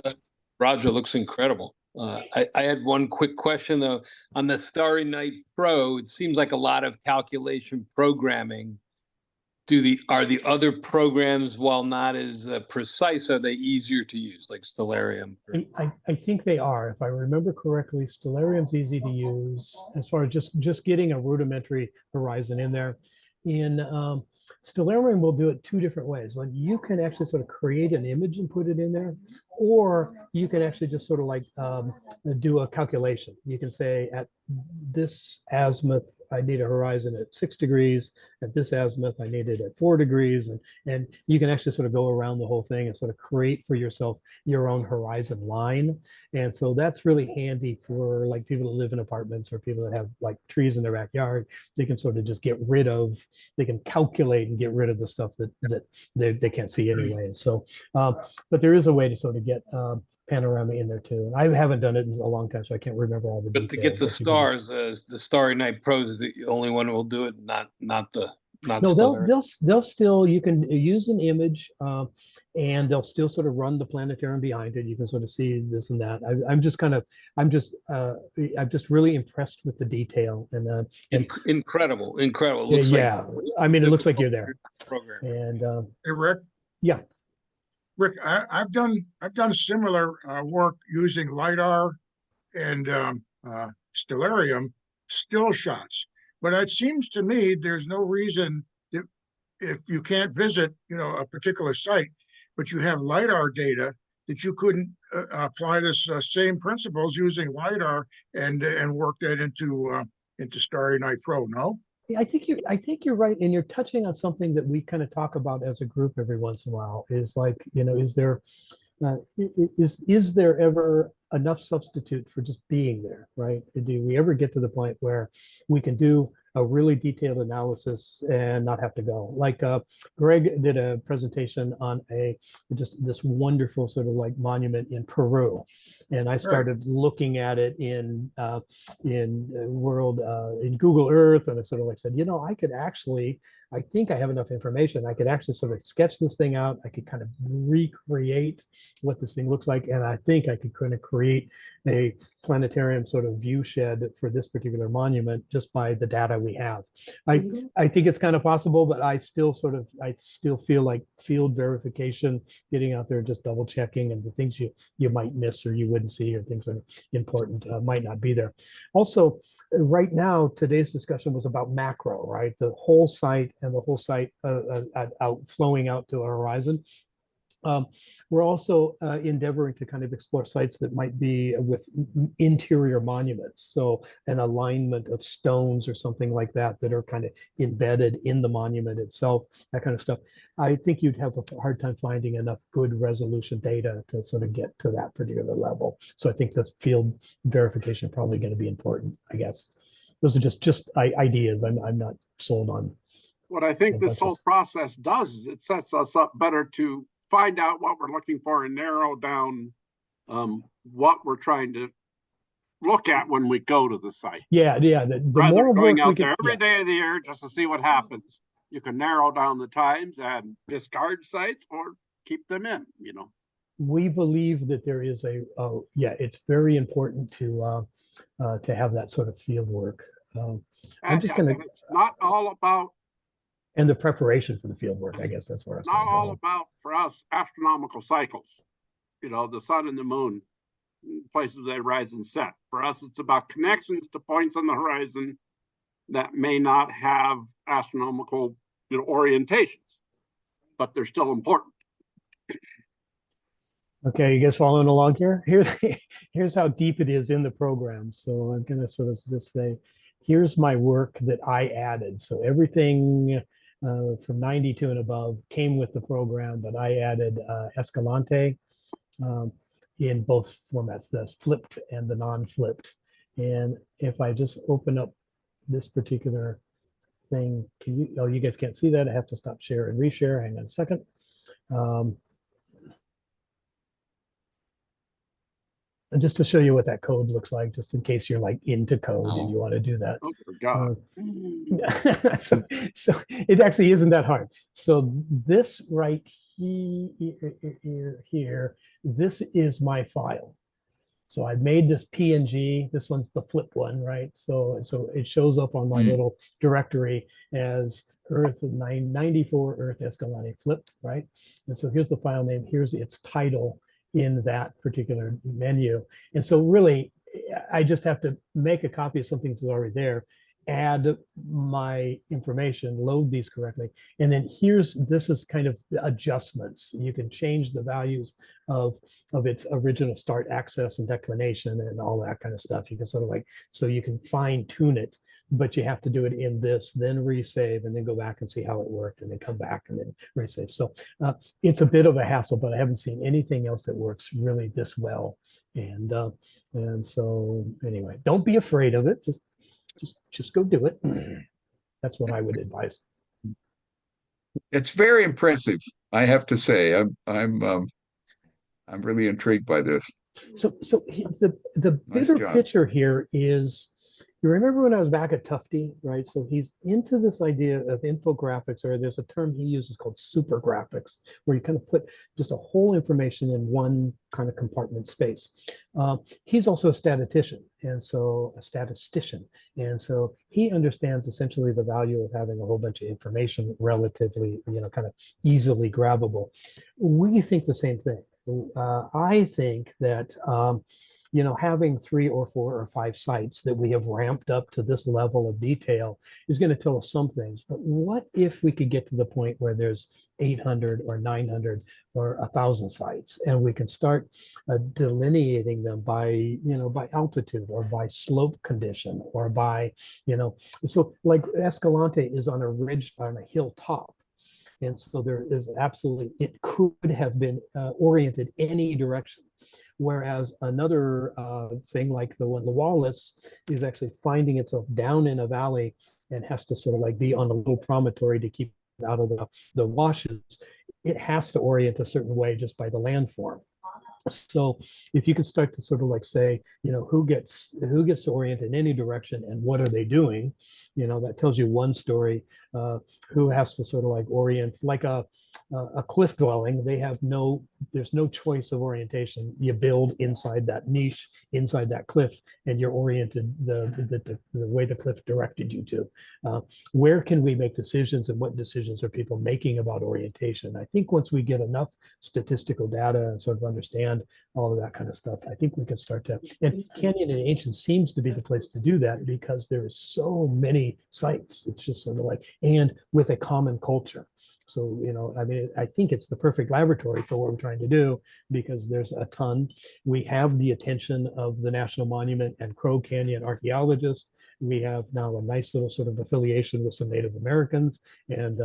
Roger, looks incredible. I had one quick question though. On the Starry Night Pro, it seems like a lot of calculation programming. Are the other programs, while not as precise, are they easier to use, like Stellarium? I think they are. If I remember correctly, Stellarium's easy to use as far as just getting a rudimentary horizon in there. In Stellarium will do it two different ways. One, you can actually sort of create an image and put it in there, or you can actually just sort of like do a calculation. You can say at this azimuth, I need a horizon at 6 degrees. At this azimuth, I need it at 4 degrees. And you can actually sort of go around the whole thing and sort of create for yourself your own horizon line. And so that's really handy for like people that live in apartments or people that have like trees in their backyard. They can sort of just they can calculate and get rid of the stuff that they can't see anyway. So, but there is a way to sort of get panorama in there too. And I haven't done it in a long time, so I can't remember all the details. But to get the stars, the Starry Night Pro is the only one who will do it, not no, they'll still, you can use an image and they'll still sort of run the planetarium behind it. You can sort of see this and that. I'm just really impressed with the detail and incredible. Looks yeah. I mean, it looks like you're there. Program. And Hey, Rick. Yeah. Rick, I've done similar work using LiDAR and Stellarium still shots. But it seems to me there's no reason that if you can't visit, a particular site, but you have LiDAR data, that you couldn't apply this same principles using LiDAR and work that into Starry Night Pro. No. I think you're right, and you're touching on something that we kind of talk about as a group every once in a while. Is like, is there ever enough substitute for just being there, right? Do we ever get to the point where we can do a really detailed analysis and not have to go? Like Greg did a presentation on just this wonderful sort of like monument in Peru, and I started looking at it in Google Earth, and I sort of like said, I think I have enough information. I could actually sort of sketch this thing out. I could kind of recreate what this thing looks like, and I think I could kind of create a planetarium sort of view shed for this particular monument just by the data we have. I think it's kind of possible, but I still feel like field verification, getting out there, just double checking, and the things you might miss or you wouldn't see or things that are important might not be there. Also, right now, today's discussion was about macro, right? The whole site and the whole site flowing out to a horizon. We're also endeavoring to kind of explore sites that might be with interior monuments. So an alignment of stones or something like that that are kind of embedded in the monument itself, that kind of stuff. I think you'd have a hard time finding enough good resolution data to sort of get to that particular level. So I think the field verification is probably going to be important, I guess. Those are just ideas. I'm not sold on. What I think this whole process does is it sets us up better to find out what we're looking for and narrow down what we're trying to look at when we go to the site. Yeah, the Rather more than going work we out there can, every yeah. day of the year just to see what happens. You can narrow down the times and discard sites or keep them in, you know. We believe that there is yeah, it's very important to have that sort of field work. I'm just gonna, And it's not all about, and the preparation for the field work, I guess that's where I was not gonna all go. about, for us, astronomical cycles. You know, the sun and the moon, places they rise and set. For us, it's about connections to points on the horizon that may not have astronomical, you know, orientations, but they're still important. Okay, you guys following along here? Here's how deep it is in the program. So I'm gonna sort of just say, here's my work that I added. So everything from 92 and above came with the program, but I added Escalante in both formats, the flipped and the non-flipped. And if I just open up this particular thing, can you, oh, you guys can't see that. I have to stop share and reshare. Hang on a second. And just to show you what that code looks like, just in case you're like into code and you want to do that. Oh, for God. So it actually isn't that hard. So this right here, this is my file. So I made this PNG. This one's the flip one, right? So it shows up on my little directory as Earth 994 Earth Escalante flip, right? And so here's the file name. Here's its title in that particular menu. And so really, I just have to make a copy of something that's already there, add my information, load these correctly. And then this is kind of adjustments. You can change the values of its original start access and declination and all that kind of stuff. You can sort of like, so you can fine tune it, but you have to do it in this, then resave, and then go back and see how it worked, and then come back and then resave. So it's a bit of a hassle, but I haven't seen anything else that works really this well. And so anyway, don't be afraid of it. Just go do it. That's what I would advise. It's very impressive, I have to say. I'm really intrigued by this. So the Nice bigger job. picture here is, you remember when I was back at Tufte, right? So he's into this idea of infographics, or there's a term he uses called super graphics, where you kind of put just a whole information in one kind of compartment space. He's also a statistician, and so he understands essentially the value of having a whole bunch of information relatively, kind of easily grabbable. We think the same thing. I think that having 3 or 4 or 5 sites that we have ramped up to this level of detail is going to tell us some things. But what if we could get to the point where there's 800 or 900 or 1,000 sites, and we can start delineating them by altitude or by slope condition or by, so like Escalante is on a ridge, on a hilltop. And so there is absolutely, it could have been oriented any direction. Whereas another thing like the Wallace is actually finding itself down in a valley and has to sort of like be on a little promontory to keep out of the washes. It has to orient a certain way just by the landform. So if you could start to sort of like say, who gets to orient in any direction and what are they doing, that tells you one story. Who has to sort of like orient, like a cliff dwelling, there's no choice of orientation. You build inside that niche, inside that cliff, and you're oriented the way the cliff directed you to. Where can we make decisions, and what decisions are people making about orientation? I think once we get enough statistical data and sort of understand all of that kind of stuff, I think we can start to, and Canyon and Ancient seems to be the place to do that because there is so many sites. It's just sort of like, and with a common culture. So, I think it's the perfect laboratory for what we're trying to do, because there's a ton. We have the attention of the National Monument and Crow Canyon archaeologists. We have now a nice little sort of affiliation with some Native Americans, and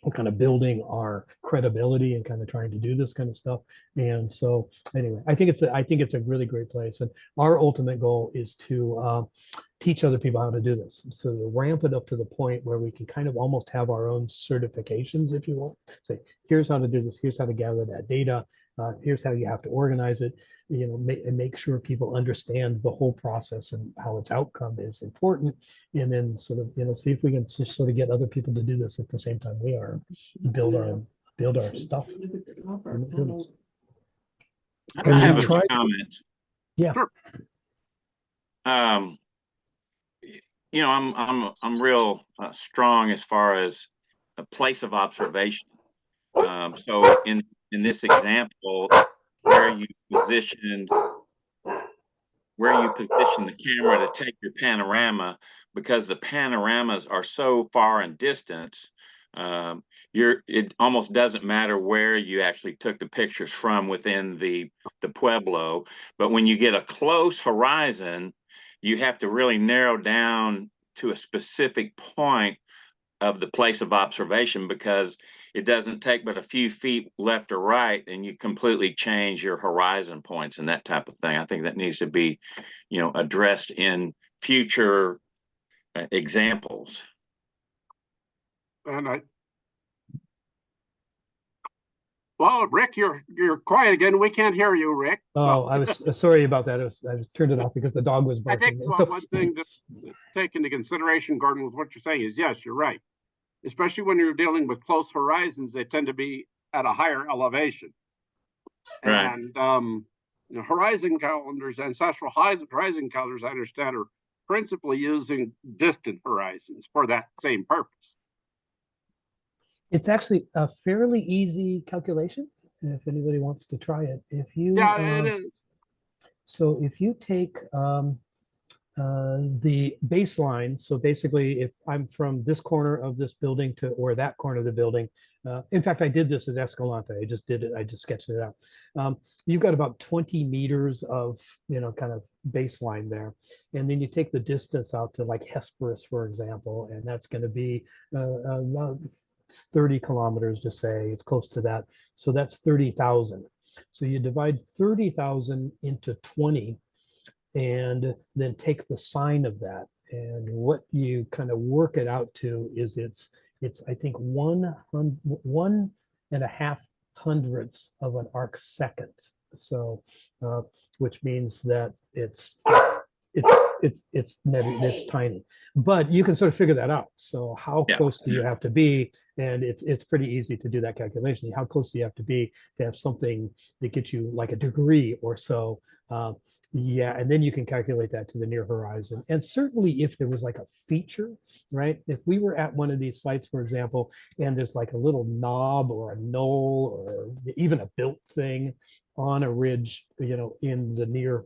we're kind of building our credibility and kind of trying to do this kind of stuff. And so anyway, I think it's a really great place. And our ultimate goal is to teach other people how to do this. So to ramp it up to the point where we can kind of almost have our own certifications, if you will. Say, here's how to do this. Here's how to gather that data. Here's how you have to organize it. And make sure people understand the whole process and how its outcome is important. And then sort of, see if we can just sort of get other people to do this at the same time we are, build our stuff. I have a few comments. Yeah. Sure. I'm real strong as far as a place of observation. So in this example, where you position the camera to take your panorama, because the panoramas are so far in distance, it almost doesn't matter where you actually took the pictures from within the pueblo. But when you get a close horizon, you have to really narrow down to a specific point of the place of observation, because it doesn't take but a few feet left or right and you completely change your horizon points and that type of thing. I think that needs to be, addressed in future examples. And well, Rick, you're quiet again. We can't hear you, Rick. Oh, I was sorry about that. I was turned it off because the dog was I barking. think one thing to take into consideration, Gordon, with what you're saying is, yes, you're right. Especially when you're dealing with close horizons, they tend to be at a higher elevation. Right. And horizon calendars, ancestral horizon calendars, I understand, are principally using distant horizons for that same purpose. It's actually a fairly easy calculation. If anybody wants to try it, it is. So if you take the baseline, so basically if I'm from this corner of this building or that corner of the building, in fact, I did this as Escalante. I just did it. I just sketched it out. You've got about 20 meters of, kind of baseline there. And then you take the distance out to like Hesperus, for example, and that's going to be about 30 kilometers, to say. It's close to that. So that's 30,000. So you divide 30,000 into 20 and then take the sine of that. And what you kind of work it out to is it's I think 1.5 hundredths of an arc second. So which means that it's tiny, but you can sort of figure that out. So how close do you have to be? And it's pretty easy to do that calculation. How close do you have to be to have something that gets you like a degree or so? And then you can calculate that to the near horizon. And certainly if there was like a feature, right? If we were at one of these sites, for example, and there's like a little knob or a knoll or even a built thing on a ridge, in the near,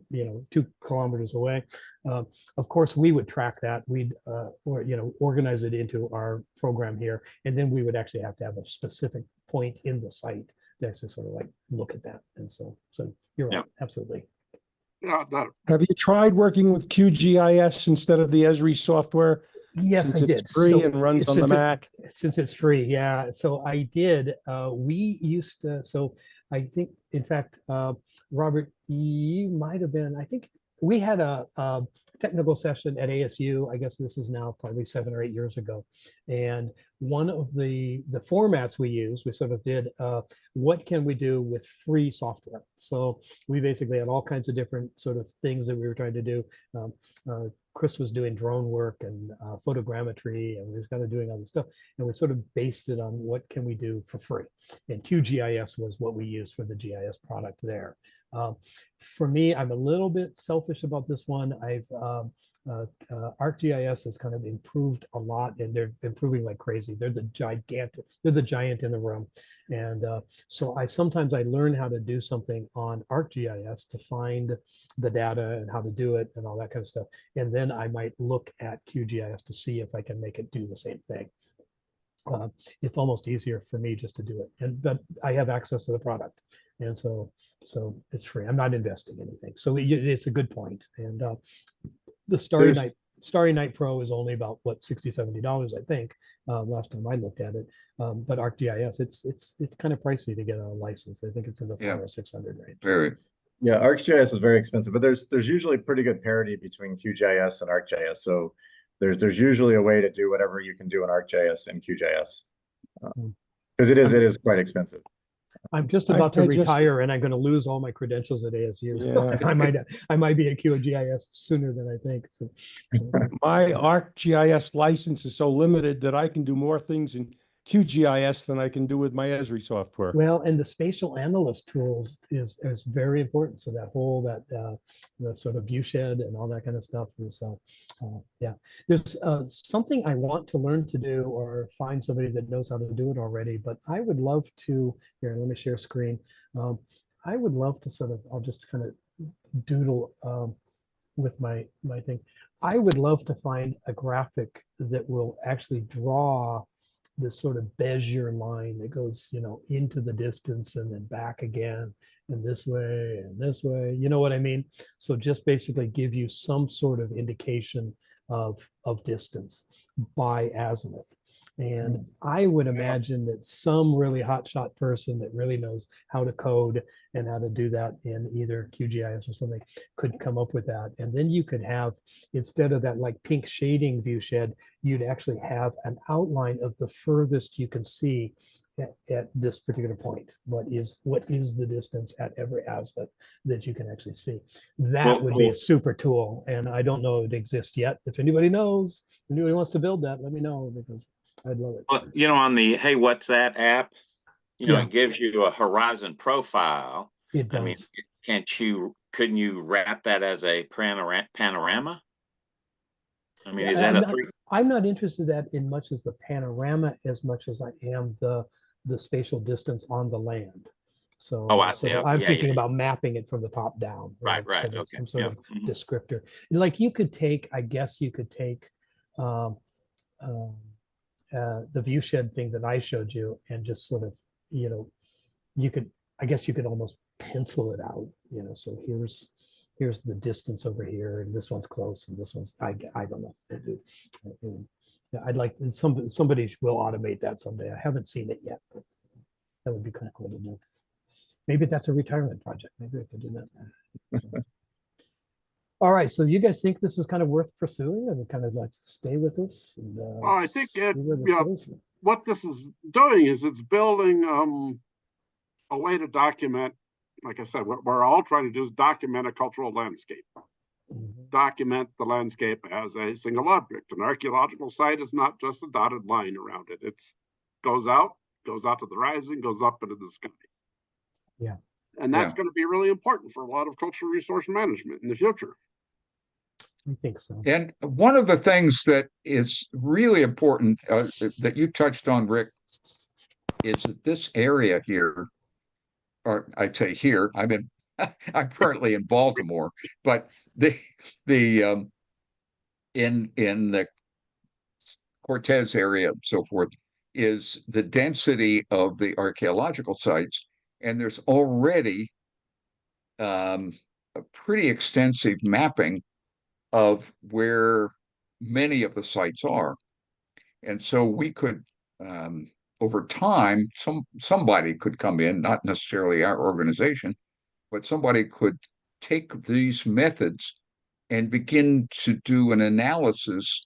2 kilometers away, of course, we would track that. We'd, organize it into our program here. And then we would actually have to have a specific point in the site to actually sort of like look at that. And so you're right, absolutely. Yeah, Have you tried working with QGIS instead of the Esri software? Yes, since I did. It's free and runs on the Mac. Since it's free, yeah. So I did. We used to. So I think, in fact, Robert, you might have been. I think we had a technical session at ASU. I guess this is now probably 7 or 8 years ago, and one of the formats we used, we sort of did what can we do with free software. So we basically had all kinds of different sort of things that we were trying to do. Chris was doing drone work and photogrammetry, and we was kind of doing all this stuff, and we sort of based it on what can we do for free. And QGIS was what we used for the GIS product there. For me, I'm a little bit selfish about this one. ArcGIS has kind of improved a lot, and they're improving like crazy. They're the giant in the room. And so sometimes I learn how to do something on ArcGIS to find the data and how to do it and all that kind of stuff. And then I might look at QGIS to see if I can make it do the same thing. It's almost easier for me just to do it, but I have access to the product, and so it's free. I'm not investing anything, so it's a good point. And the Starry Night Pro is only about $60-70, I think, last time I looked at it. But ArcGIS, it's kind of pricey to get a license. I think it's in the 500 or 600 range. Very. Yeah, ArcGIS is very expensive, but there's usually pretty good parity between QGIS and ArcGIS. So there's usually a way to do whatever you can do in ArcGIS and QGIS. Because it is quite expensive. I'm just I- about to I just- retire and I'm going to lose all my credentials at ASU. So Yeah. I might be at QGIS sooner than I think. So, My ArcGIS license is so limited that I can do more things in QGIS than I can do with my Esri software. well, and the spatial analyst tools is very important. So that whole the sort of view shed and all that kind of stuff is yeah. There's something I want to learn to do or find somebody that knows how to do it already. But I would love to here. Let me share screen. I would love to sort of I'll just kind of doodle with my thing. I would love to find a graphic that will actually draw this sort of Bezier line that goes, you know, into the distance and then back again and this way and this way. You know what I mean? So just basically give you some sort of indication of distance by azimuth. And I would imagine that some really hotshot person that really knows how to code and how to do that in either QGIS or something could come up with that. And then you could have, instead of that like pink shading view shed, you'd actually have an outline of the furthest you can see at this particular point. What is the distance at every azimuth that you can actually see? That would be a super tool. And I don't know if it exists yet. If anybody knows, anybody wants to build that, let me know because I'd love it. Well, you know, on the Hey, What's That app, you know, Yeah. it gives you a horizon profile. It does. I mean, couldn't you wrap that as a panorama? I mean, Yeah, is that I'm not interested in that in much as the panorama as much as I am the spatial distance on the land. So, Oh, I see. I'm Yeah, thinking yeah. about mapping it from the top down. Right. Sort of Okay. some sort Yeah. of descriptor. Like you could take, I guess you could take the view shed thing that I showed you and just sort of, you know, I guess you could almost pencil it out, you know, so here's the distance over here and this one's close and this one's, I don't know. Yeah, I'd like, somebody will automate that someday. I haven't seen it yet, but that would be kind of cool to do. Maybe that's a retirement project. Maybe I could do that. So. All right, so you guys think this is kind of worth pursuing and kind of like stay with us? And, Well, I think see where this goes? what this is doing is it's building a way to document, like I said, what we're all trying to do is document a cultural landscape. Document the landscape as a single object. An archaeological site is not just a dotted line around it. It goes out to the horizon, goes up into the sky. Yeah. And that's going to be really important for a lot of cultural resource management in the future. I think so. And one of the things that is really important that you touched on, Rick, is that this area here, or I'd say here, I'm currently in Baltimore, but in the Cortez area and so forth is the density of the archaeological sites, and there's already a pretty extensive mapping of where many of the sites are. And so we could, over time, somebody could come in, not necessarily our organization, but somebody could take these methods and begin to do an analysis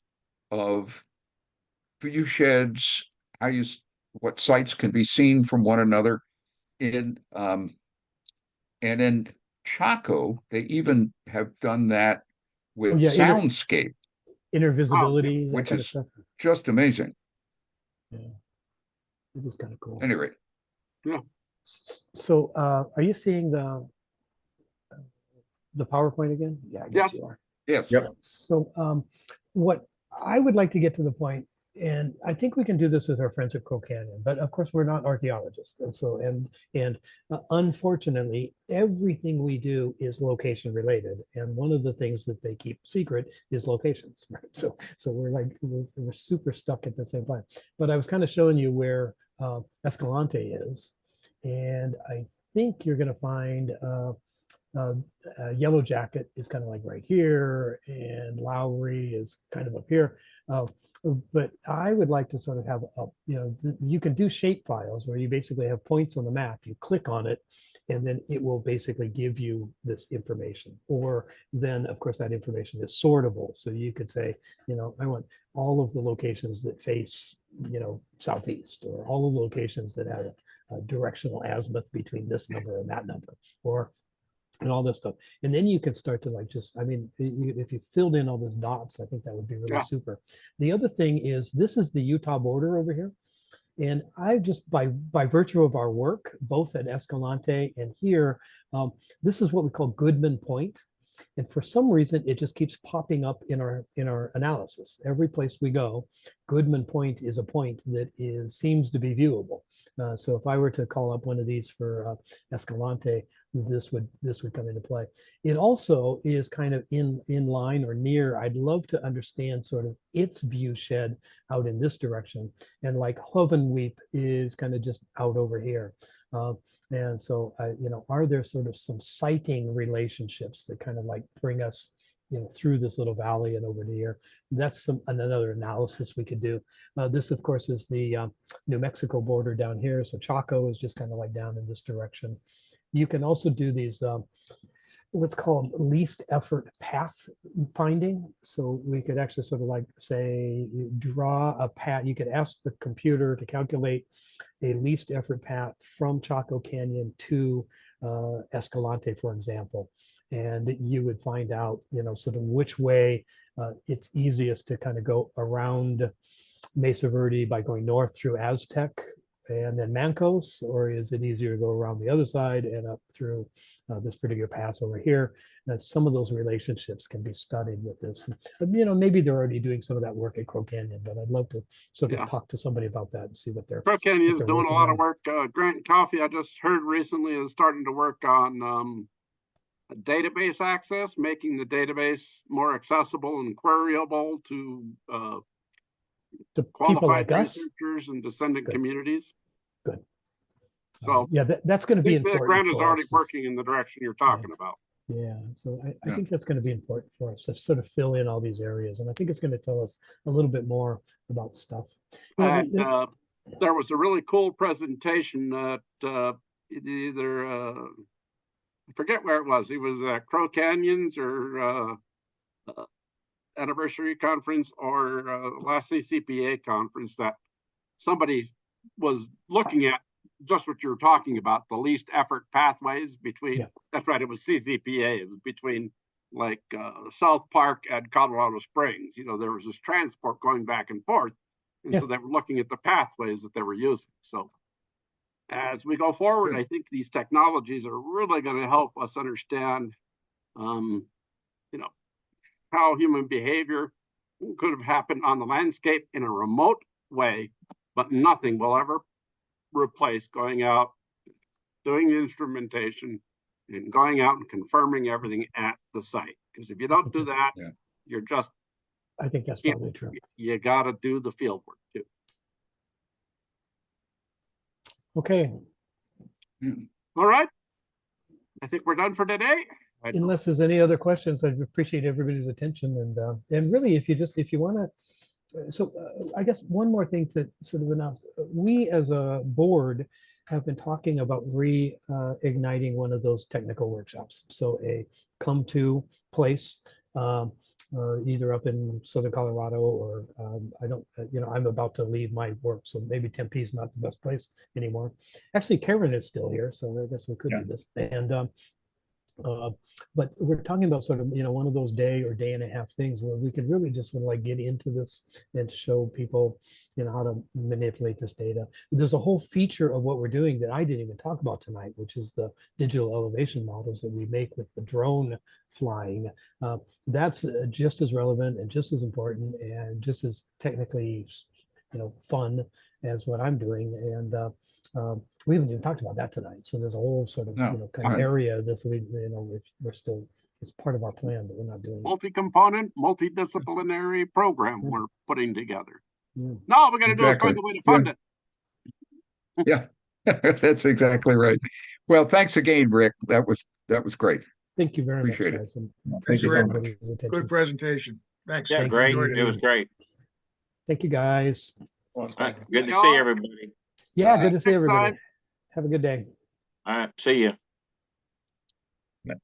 of view sheds, what sites can be seen from one another. And in Chaco, they even have done that with soundscape. Inner visibility, which is just amazing. Yeah, it was kind of cool. Anyway, yeah. So, are you seeing the PowerPoint again? Yeah, I guess you are. Yes. Yep. So, what I would like to get to the point, and I think we can do this with our friends at Crow Canyon, but of course we're not archaeologists, and so unfortunately, everything we do is location related, and one of the things that they keep secret is locations, right? So we're super stuck at the same time. But I was kind of showing you where Escalante is, and I think you're going to find Yellow Jacket is kind of like right here, and Lowry is kind of up here. But I would like to sort of have you can do shape files where you basically have points on the map. You click on it, and then it will basically give you this information. Or then, of course, that information is sortable. So you could say, I want all of the locations that face, southeast, or all of the locations that have a directional azimuth between this number and that number, and all this stuff. And then you can start to if you filled in all those dots, I think that would be really super. The other thing is, this is the Utah border over here. And I just, by virtue of our work, both at Escalante and here, this is what we call Goodman Point. And for some reason, it just keeps popping up in our analysis. Every place we go, Goodman Point is a point that seems to be viewable. So if I were to call up one of these for Escalante, this would come into play. It also is kind of in line or near. I'd love to understand sort of its view shed out in this direction, and like Hovenweep is kind of just out over here. And so, are there sort of some sighting relationships that kind of like bring us, through this little valley and over to here? That's another analysis we could do. This, of course, is the New Mexico border down here. So Chaco is just kind of like down in this direction. You can also do these, what's called least effort path finding. So we could actually sort of like say, you draw a path. You could ask the computer to calculate a least effort path from Chaco Canyon to Escalante, for example. And you would find out, sort of which way it's easiest to kind of go around Mesa Verde by going north through Aztec and then Mancos, or is it easier to go around the other side and up through this particular pass over here? Now, some of those relationships can be studied with this. Maybe they're already doing some of that work at Crow Canyon, but I'd love to sort of talk to somebody about that and see what they're. Crow Canyon is doing a lot of work. Grant Coffey, I just heard recently, is starting to work on database access, making the database more accessible and queryable to people like us, researchers and descendant communities. Good. So that's going to be important. Grant is already working in the direction you're talking about. Yeah, so I think that's going to be important for us to sort of fill in all these areas, and I think it's going to tell us a little bit more about stuff. There was a really cool presentation at either I forget where it was. It was Crow Canyons or anniversary conference or last CCPA conference that somebody was looking at just what you were talking about, the least effort pathways between, that's right, it was CCPA, it was between like South Park and Colorado Springs. There was this transport going back and forth. And so they were looking at the pathways that they were using. So as we go forward, I think these technologies are really going to help us understand, how human behavior could have happened on the landscape in a remote way, but nothing will ever replace going out, doing the instrumentation, and going out and confirming everything at the site. Because if you don't do that, you're just. I think that's probably true. You got to do the field work too. Okay. All right. I think we're done for today. Unless there's any other questions, I appreciate everybody's attention, and really, if you want to. So I guess one more thing to sort of announce. We as a board have been talking about reigniting one of those technical workshops. So a come to place, either up in Southern Colorado or I'm about to leave my work. So maybe Tempe is not the best place anymore. Actually, Karen is still here. So I guess we could do this. And but we're talking about sort of, one of those day or day and a half things where we could really just sort of like get into this and show people, how to manipulate this data. There's a whole feature of what we're doing that I didn't even talk about tonight, which is the digital elevation models that we make with the drone flying. That's just as relevant and just as important and just as technically, fun as what I'm doing. And we haven't even talked about that tonight. So there's a whole sort of kind of area that we're still, it's part of our plan, but we're not doing multi-component, multidisciplinary program we're putting together. No, we're going to do is find a way to fund it. Yeah, that's exactly right. Well, thanks again, Rick. That was great. Thank you very much, Appreciate guys. Thank you very much. Good presentation. Thanks. Yeah, great. It was great. Thank you, guys. Good to see everybody. Yeah, good to see Next everybody. time. Have a good day. All right. See you.